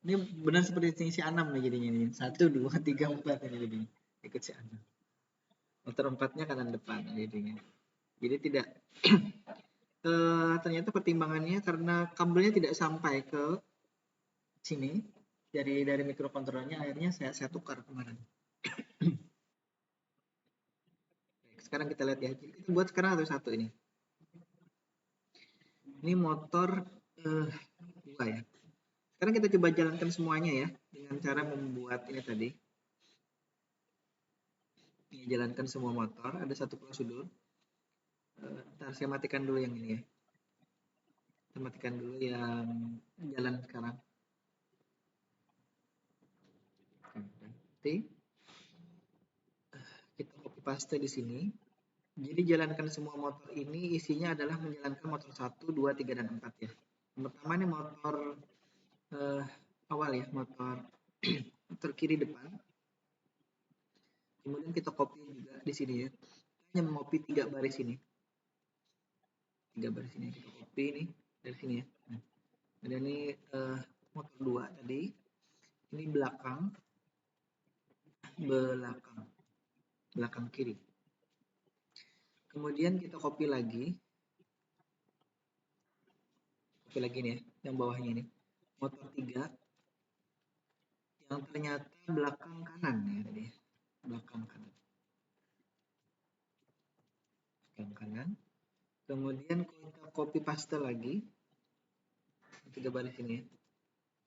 Ini benar seperti si Anam nih jadinya ini. 1, 2, 3, 4 ini jadinya. Ikut si Anam. Motor 4-nya kanan depan jadinya. Jadi tidak ternyata pertimbangannya karena kabelnya tidak sampai ke sini dari mikrokontrolernya, akhirnya saya tukar kemarin. Sekarang kita lihat ya. Kita buat sekarang ada satu ini. Ini motor 2 ya. Sekarang kita coba jalankan semuanya ya dengan cara membuat ini tadi. Ini jalankan semua motor, ada satu prosedur. Ntar saya matikan dulu yang ini ya. Kita matikan dulu yang jalan sekarang. Nanti kita copy paste di sini. Jadi jalankan semua motor ini isinya adalah menjalankan motor 1, 2, 3, dan 4 ya. Yang pertama ini motor awal ya, motor motor kiri depan. Kemudian kita copy juga di sini ya. Hanya copy 3 baris ini. 3 baris ini kita copy nih dari sini ya. Nah, kemudian ini motor 2 tadi. Ini belakang kiri. Kemudian kita copy lagi nih ya, yang bawahnya ini. Motor 3 yang ternyata belakang kanan ya tadi. Belakang kanan. Kemudian kita copy paste lagi. 3 baris ini ya.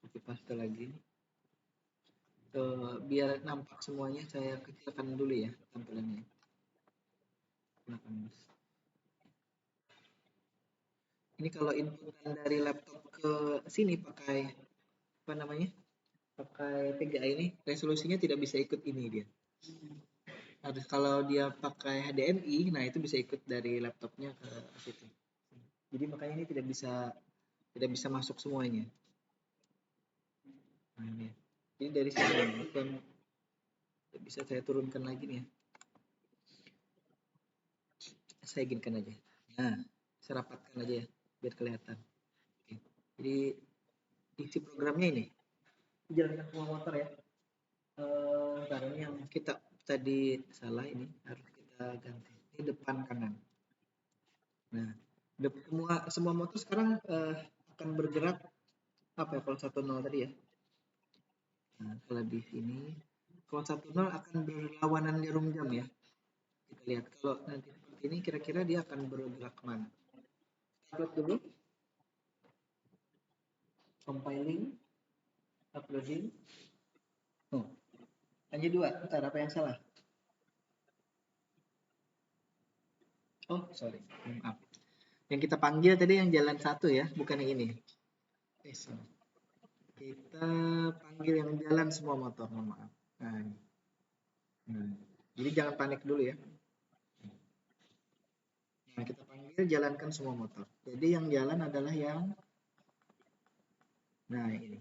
Copy paste lagi. Biar nampak semuanya saya kecilkan dulu ya tampilannya. Ini kalau inputan dari laptop ke sini pakai apa namanya? Pakai VGA ini resolusinya tidak bisa ikut ini dia. Harus kalau dia pakai HDMI, nah itu bisa ikut dari laptopnya ke situ. Jadi makanya ini tidak bisa masuk semuanya. Nah, ini. Jadi dari sini bukan bisa saya turunkan lagi nih ya. Saya ginikan aja. Nah, saya rapatkan aja ya biar kelihatan. Oke. Jadi isi programnya ini jalankan semua motor ya. Karena yang kita tadi salah ini harus kita ganti. Ini depan kanan. Nah, semua motor sekarang akan bergerak apa ya kalau 1-0 tadi ya. Nah, kalau di sini kalau 1-0 akan berlawanan jarum jam ya. Kita lihat kalau nanti seperti ini kira-kira dia akan bergerak kemana. Kita lihat dulu. Compiling. uploading. Oh, hanya 2. Bentar, apa yang salah? Oh, sorry. Maaf. Yang kita panggil tadi yang jalan 1 ya, bukan yang ini. Sorry. Kita panggil yang jalan semua motor, mohon maaf. Nah, jadi jangan panik dulu ya. Nah, kita panggil jalankan semua motor. Jadi yang jalan adalah yang ini.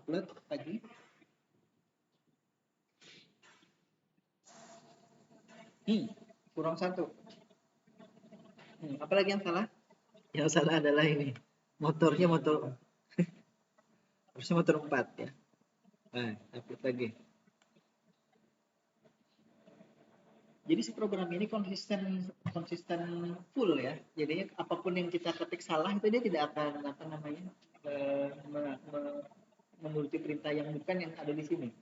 Upload lagi. Kurang 1. Apalagi yang salah? Yang salah adalah ini. Motornya motor harusnya motor 4 ya. Nah, upload lagi. Jadi si program ini konsisten full ya. Jadinya apapun yang kita ketik salah itu dia tidak akan menuruti perintah yang bukan yang ada di sini.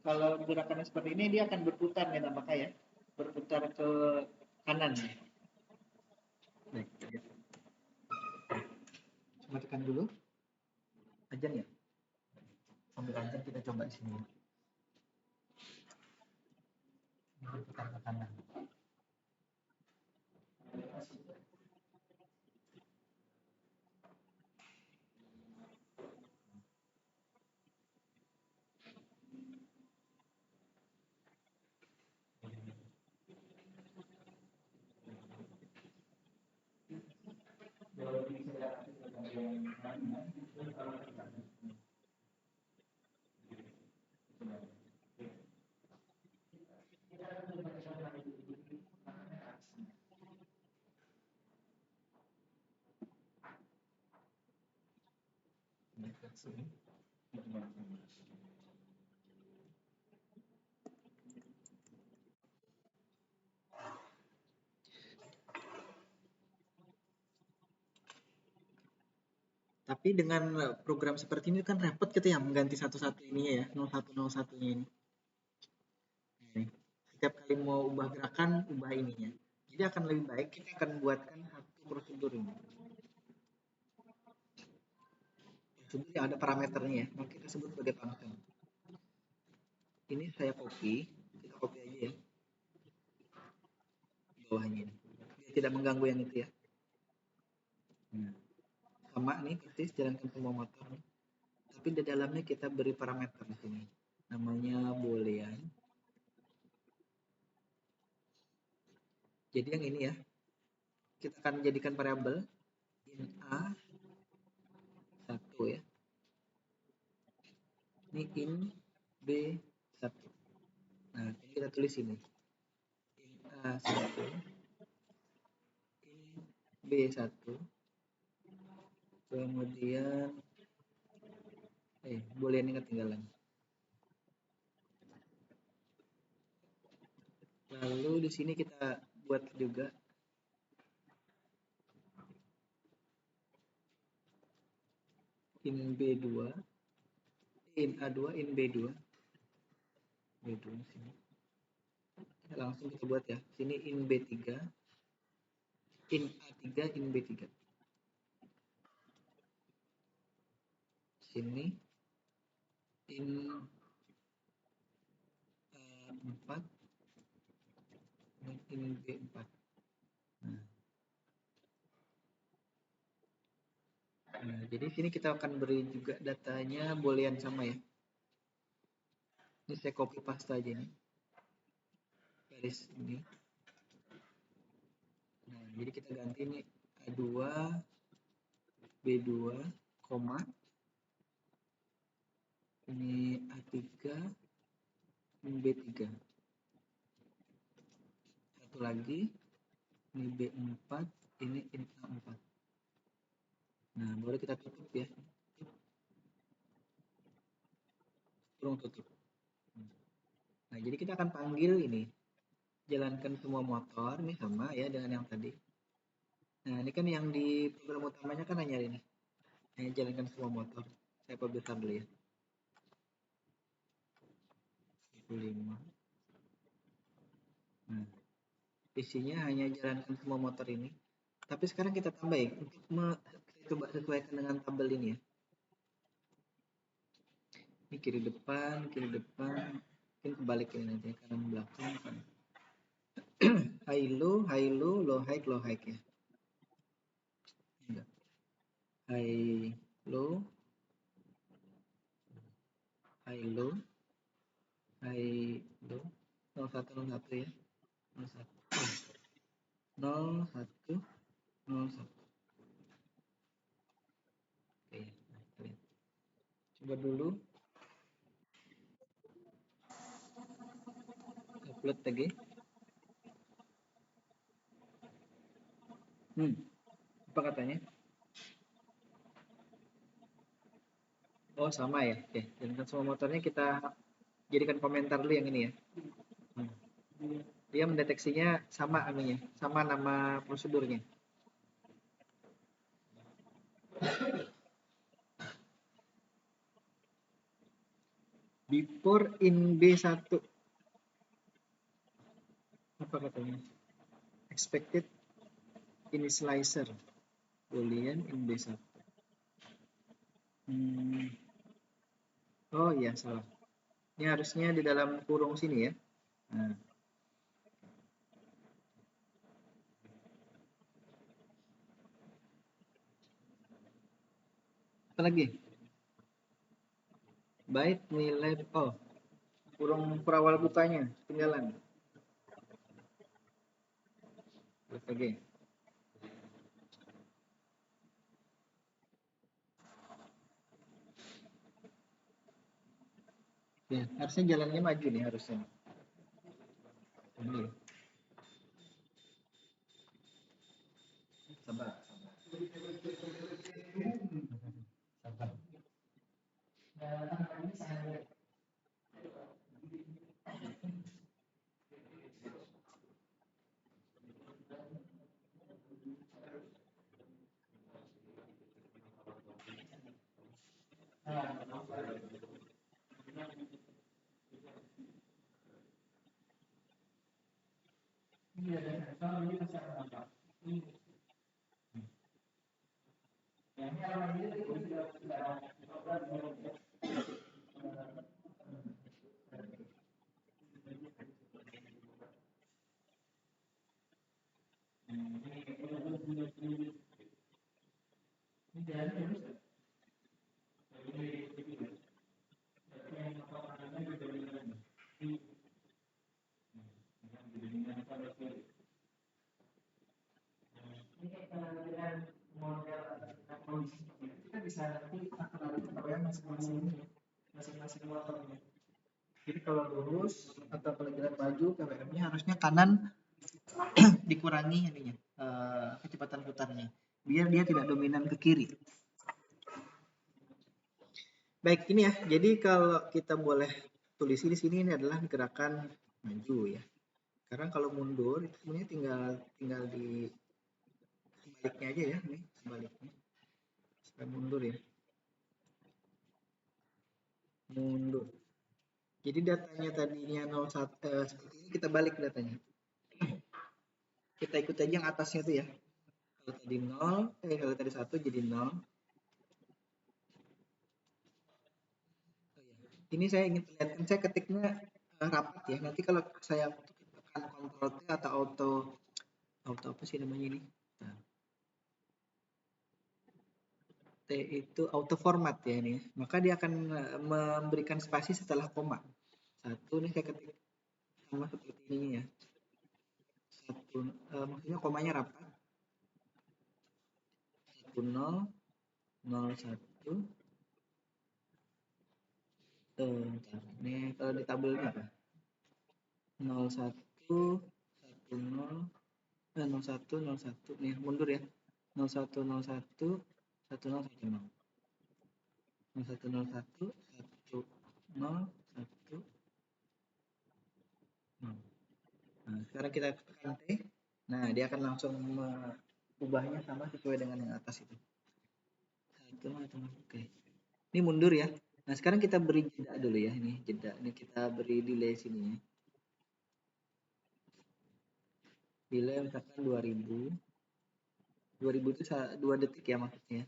Kalau gerakannya seperti ini dia akan berputar ya tampaknya ya. Berputar ke kanan. Baik. Matikan dulu. Ajan ya. Sambil ajan kita coba di sini. Berputar ke kanan. Tapi dengan program seperti ini kan repot kita ya mengganti satu-satu ininya ya, 0101-nya ini. Setiap kali mau ubah gerakan, ubah ininya. Jadi akan lebih baik kita akan buatkan satu prosedur ini. Prosedur yang ada parameternya ya, maka kita sebut sebagai function. Ini saya copy, kita copy aja ya. Di bawahnya ini. Dia tidak mengganggu yang itu ya. Sama nih persis jalankan semua motor. Tapi di dalamnya kita beri parameter di sini. Namanya boolean. Jadi yang ini ya. Kita akan jadikan variabel in a 1 ya. Ini in b1. Nah, ini kita tulis ini. In a1 in b1 kemudian boolean ini ketinggalan. Lalu di sini kita buat juga in B2, in A2, in B2. B2 sini. Langsung kita buat ya. Sini in B3, in A3, in B3. Sini in A4, in B4. Nah, jadi sini kita akan beri juga datanya boolean sama ya. Ini saya copy paste aja nih. Garis ini. Nah, jadi kita ganti ini A2, B2, koma. Ini A3, ini B3. Satu lagi, ini B4, ini in A4. Nah, boleh kita tutup ya. Kurung tutup. Nah, jadi kita akan panggil ini. Jalankan semua motor, ini sama ya dengan yang tadi. Nah, ini kan yang di program utamanya kan hanya ini. Nah, jalankan semua motor. Saya publiskan dulu ya. 5. Nah, isinya hanya jalankan semua motor ini. Tapi sekarang kita tambahin untuk coba sesuaikan dengan tabel ini ya. Ini kiri depan, mungkin kebalik ini nanti kanan belakang. High low, low high ya. Enggak. High low, high low, 0101 ya. 01, 01. Oke, nah, coba dulu upload lagi. Apa katanya? Oh, sama ya. Oke, dan semua motornya kita jadikan komentar dulu yang ini ya. Dia mendeteksinya sama anunya, sama nama prosedurnya. Before in B1. Apa katanya? Expected initializer boolean in B1. Oh iya, salah. Ini harusnya di dalam kurung sini ya. Nah. Apa lagi? Byte nilai kurung perawal bukanya ketinggalan. Oke. Ya, harusnya jalannya maju nih harusnya. Ini. Sabar. Kita bisa nanti akan masing-masing motornya. Jadi kalau lurus atau kalau jalan maju KWM-nya harusnya kanan dikurangi ininya kecepatan putarnya biar dia tidak dominan ke kiri. Baik, ini ya. Jadi kalau kita boleh tulis di sini ini adalah gerakan maju ya. Sekarang kalau mundur itu sebenarnya tinggal di sebaliknya aja ya, nih sebaliknya. Supaya mundur ya. Mundur. Jadi datanya tadinya 01 seperti ini kita balik datanya. Kita ikut aja yang atasnya tuh ya. Kalau tadi 0, kalau tadi 1 jadi 0. Ini saya ingin perlihatkan, saya ketiknya rapat ya. Nanti kalau saya tekan Ctrl T atau auto apa sih namanya ini? Nah. T itu auto format ya ini. Maka dia akan memberikan spasi setelah koma. Satu nih saya ketik sama seperti ini ya. Satu, maksudnya komanya rapat. 10, 01. Ini kalau di tabelnya apa? 01, 10, 01, 01. Nih mundur ya. 01, 01, 10, 10. 0101 10 1. Nah, sekarang kita tekan T. Nah, dia akan langsung mengubahnya sama sesuai dengan yang atas itu. 1. Oke. Ini mundur ya. Nah, sekarang kita beri jeda dulu ya. Ini jeda. Ini kita beri delay sini ya. Delay misalkan 2000. 2000 itu 2 detik ya maksudnya.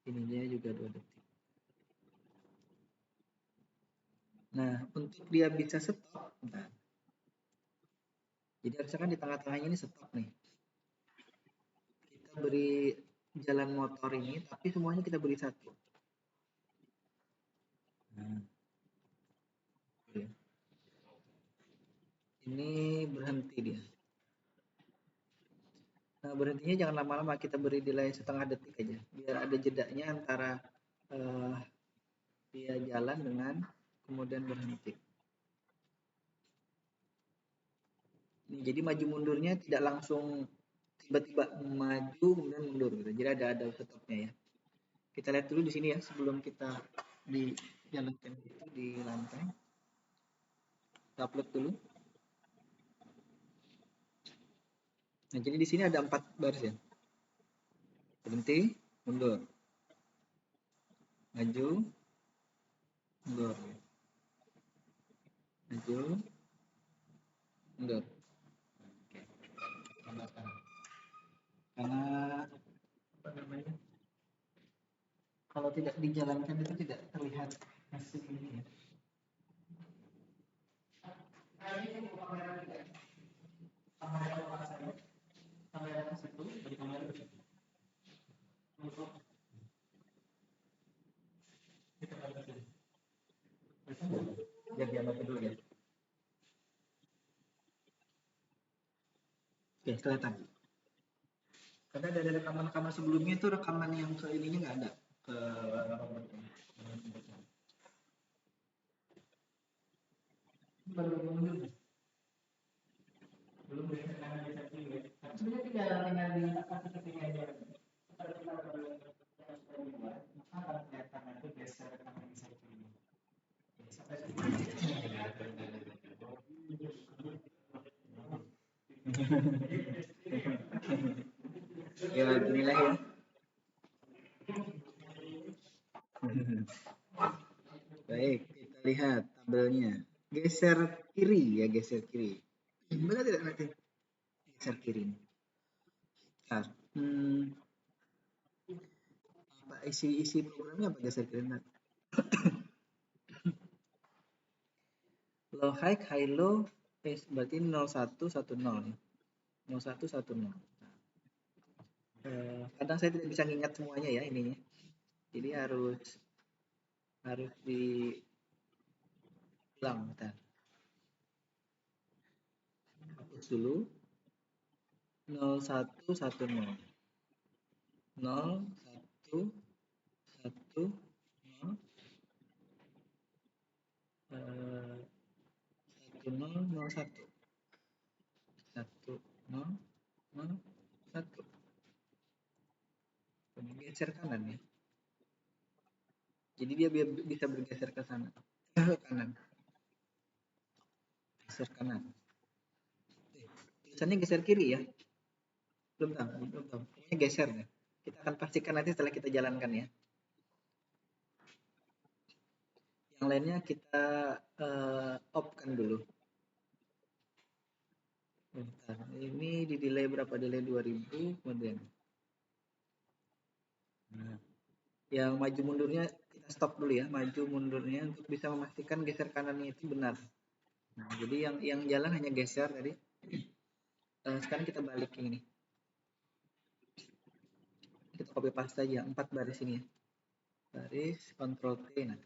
Ininya juga 2 detik. Nah, untuk dia bisa stop, nah, jadi harusnya kan di tengah-tengahnya ini stop nih. Kita beri jalan motor ini, tapi semuanya kita beri 1. Nah, oke. Ini berhenti dia. Nah, berhentinya jangan lama-lama, kita beri delay setengah detik aja, biar ada jedanya antara dia jalan dengan kemudian berhenti. Jadi maju mundurnya tidak langsung tiba-tiba maju kemudian mundur gitu. Jadi ada stopnya ya. Kita lihat dulu di sini ya sebelum kita dijalankan itu di lantai. Kita upload dulu. Nah, jadi di sini ada 4 baris ya. Berhenti, mundur. Maju, mundur. Maju, mundur. Karena apa namanya? Kalau tidak dijalankan itu tidak terlihat hasil ini ya. Kamera ke situ, dari kamera ke situ. Kita balik ke sini. Biar diambil dulu ya. Oke, kelihatan. Karena dari rekaman-rekaman sebelumnya itu rekaman yang ke ininya nggak ada. Ke baru mundur. Belum bisa karena bisa juga. Sebenarnya tinggal di apa ketika dia akan kelihatan itu geser rekaman bisa ini. Sampai ya ginilah ya. Baik, kita lihat tabelnya. Geser kiri ya, geser kiri. Benar tidak nanti? Geser kiri. Nah, apa isi programnya apa geser kiri nanti? Low high, high low, berarti 0110 ya. 0110. Kadang saya tidak bisa mengingat semuanya ya ininya. Jadi harus diulang. Bentar. Hapus dulu. 0110. 0110 1001 1001. Geser kanan ya. Jadi dia bisa bergeser ke sana. Ke kanan. Geser kanan. Tulisannya geser kiri ya. Belum tahu. Ini geser ya. Kita akan pastikan nanti setelah kita jalankan ya. Yang lainnya kita off-kan dulu. Bentar. Ini di delay berapa? Delay 2000 kemudian. Nah, yang maju mundurnya kita stop dulu ya. Maju mundurnya untuk bisa memastikan geser kanannya itu benar. Nah, jadi yang jalan hanya geser tadi. Sekarang kita balik ini. Kita copy paste aja 4 baris ini ya. Baris Ctrl T. Nah,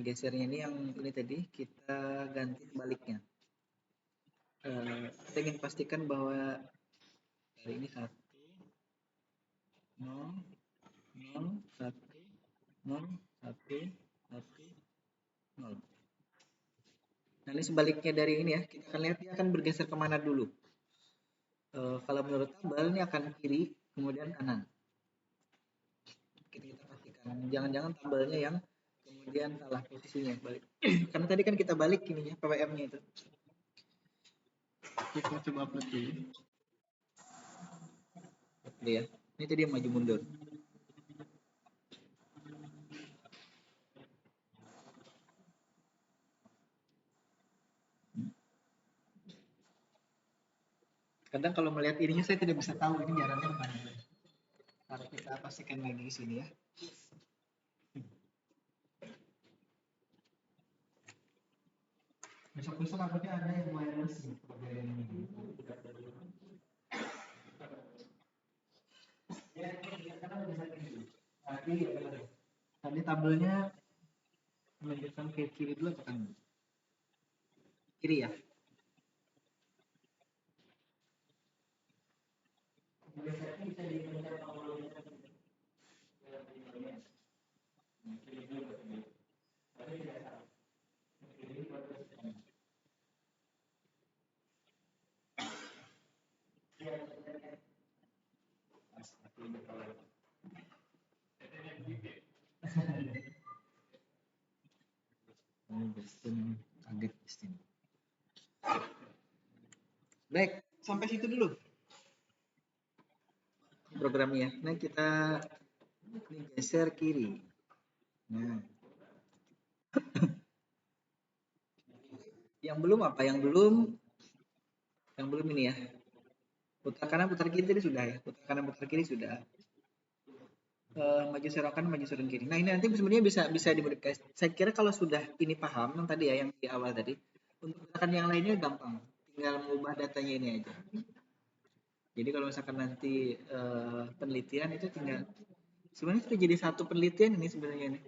gesernya ini yang ini tadi kita ganti sebaliknya. Saya ingin pastikan bahwa dari ini 1 0 0 1 0 1 1 0. Nah, ini sebaliknya dari ini ya. Kita akan lihat dia akan bergeser kemana dulu. Kalau menurut tabel ini akan kiri, kemudian kanan. Kita pastikan. Jangan-jangan tabelnya yang kemudian salah posisinya balik. Karena tadi kan kita balik ininya PWM-nya itu. Kita coba upload dulu. Oke ya. Ini tadi yang maju mundur. Kadang kalau melihat ininya saya tidak bisa tahu ini jalannya kemana. Kita pastikan lagi di sini ya. Besok-besok takutnya ada yang wireless nih. Tadi tabelnya menunjukkan ke kiri dulu atau kanan? Kiri ya. Kaget pasti. Baik, sampai situ dulu programnya. Nah, kita geser kiri. Nah, yang belum apa? Yang belum ini ya. Putar kanan, putar kiri tadi sudah ya. Putar kanan, putar kiri sudah. Maju serong kanan, maju serong kiri. Nah, ini nanti sebenarnya bisa dimodifikasi. Saya kira kalau sudah ini paham yang tadi ya, yang di awal tadi, untuk gerakan yang lainnya gampang. Tinggal mengubah datanya ini aja. Jadi kalau misalkan nanti penelitian itu tinggal sebenarnya sudah jadi satu penelitian ini sebenarnya nih.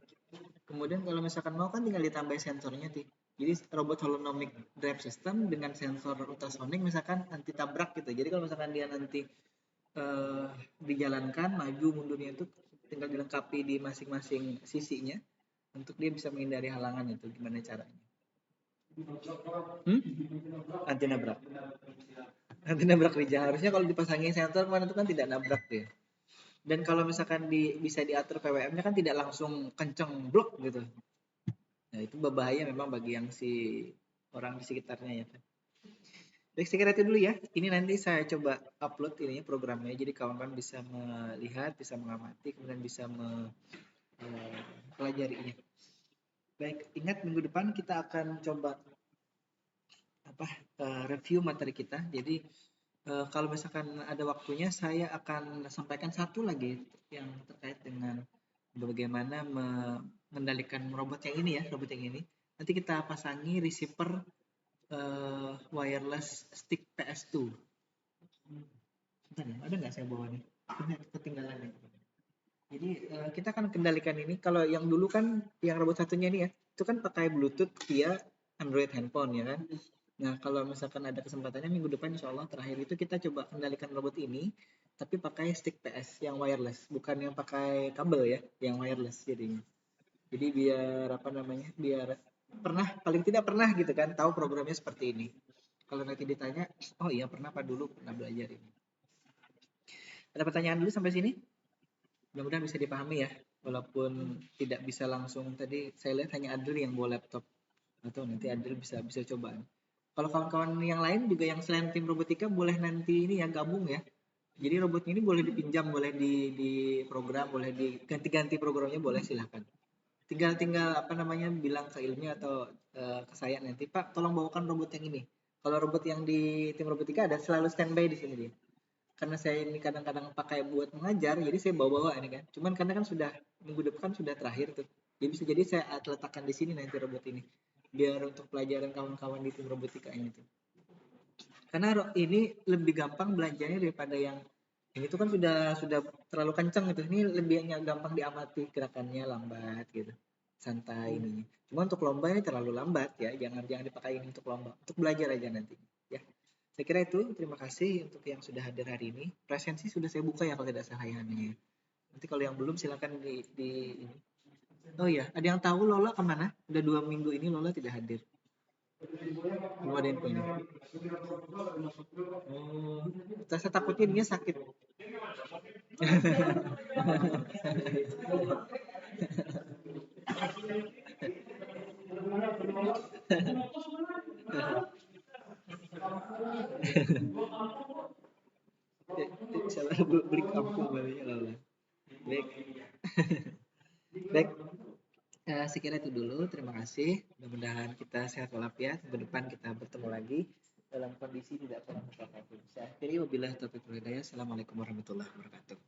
Kemudian kalau misalkan mau kan tinggal ditambah sensornya sih. Jadi robot holonomic drive system dengan sensor ultrasonic misalkan anti tabrak gitu. Jadi kalau misalkan dia nanti dijalankan maju mundurnya itu tinggal dilengkapi di masing-masing sisinya untuk dia bisa menghindari halangan itu. Gimana caranya? Anti nabrak. Anti nabrak Rija. Harusnya kalau dipasangin sensor kemarin itu kan tidak nabrak dia. Dan kalau misalkan bisa diatur PWM-nya kan tidak langsung kenceng blok gitu. Nah, itu berbahaya memang bagi yang si orang di sekitarnya ya kan. Baik, saya kira itu dulu ya. Ini nanti saya coba upload ini programnya. Jadi kawan-kawan bisa melihat, bisa mengamati, kemudian bisa mempelajarinya. Baik, ingat minggu depan kita akan coba review materi kita. Jadi kalau misalkan ada waktunya, saya akan sampaikan satu lagi yang terkait dengan bagaimana mengendalikan robot yang ini ya, robot yang ini. Nanti kita pasangi receiver wireless stick PS2. Bentar ya, ada nggak saya bawa nih? Ini ketinggalan nih. Jadi kita akan kendalikan ini. Kalau yang dulu kan, yang robot satunya ini ya, itu kan pakai Bluetooth via Android handphone ya kan. Nah, kalau misalkan ada kesempatannya minggu depan insya Allah terakhir itu kita coba kendalikan robot ini tapi pakai stick PS yang wireless, bukan yang pakai kabel ya, yang wireless jadinya. Jadi biar biar paling tidak pernah gitu kan tahu programnya seperti ini. Kalau nanti ditanya, oh iya pernah Pak dulu pernah belajar ini. Ada pertanyaan dulu sampai sini? Mudah-mudahan bisa dipahami ya. Walaupun tidak bisa langsung tadi saya lihat hanya Adil yang bawa laptop atau nanti Adil bisa coba. Kalau kawan-kawan yang lain juga yang selain tim robotika boleh nanti ini ya gabung ya. Jadi robot ini boleh dipinjam, boleh di program, boleh diganti-ganti programnya boleh silahkan. Tinggal bilang ke ilmunya atau ke saya nanti Pak tolong bawakan robot yang ini. Kalau robot yang di tim robotika ada selalu standby di sini dia. Karena saya ini kadang-kadang pakai buat mengajar, jadi saya bawa-bawa ini kan. Cuman karena kan sudah minggu depan sudah terakhir tuh. Jadi bisa jadi saya letakkan di sini nanti robot ini biar untuk pelajaran kawan-kawan di tim robotika ini tuh. Karena ini lebih gampang belajarnya daripada yang ini tuh kan sudah terlalu kencang gitu. Ini lebih gampang diamati gerakannya lambat gitu. Santai ini. Cuma untuk lomba ini terlalu lambat ya. Jangan dipakai ini untuk lomba. Untuk belajar aja nanti ya. Saya kira itu. Terima kasih untuk yang sudah hadir hari ini. Presensi sudah saya buka ya kalau tidak salah ya. Nanti kalau yang belum silakan di Oh iya, ada yang tahu Lola kemana? Udah 2 minggu ini Lola tidak hadir. Belum ada infonya. Oh, saya takutnya dia sakit. Salah beli kampung balinya Lola. Baik. Baik. Sekira itu dulu. Terima kasih. Mudah-mudahan kita sehat walafiat. Ke depan kita bertemu lagi dalam kondisi tidak kurang apapun. Saya akhiri wabillahi taufiq wal hidayah. Assalamualaikum warahmatullahi wabarakatuh.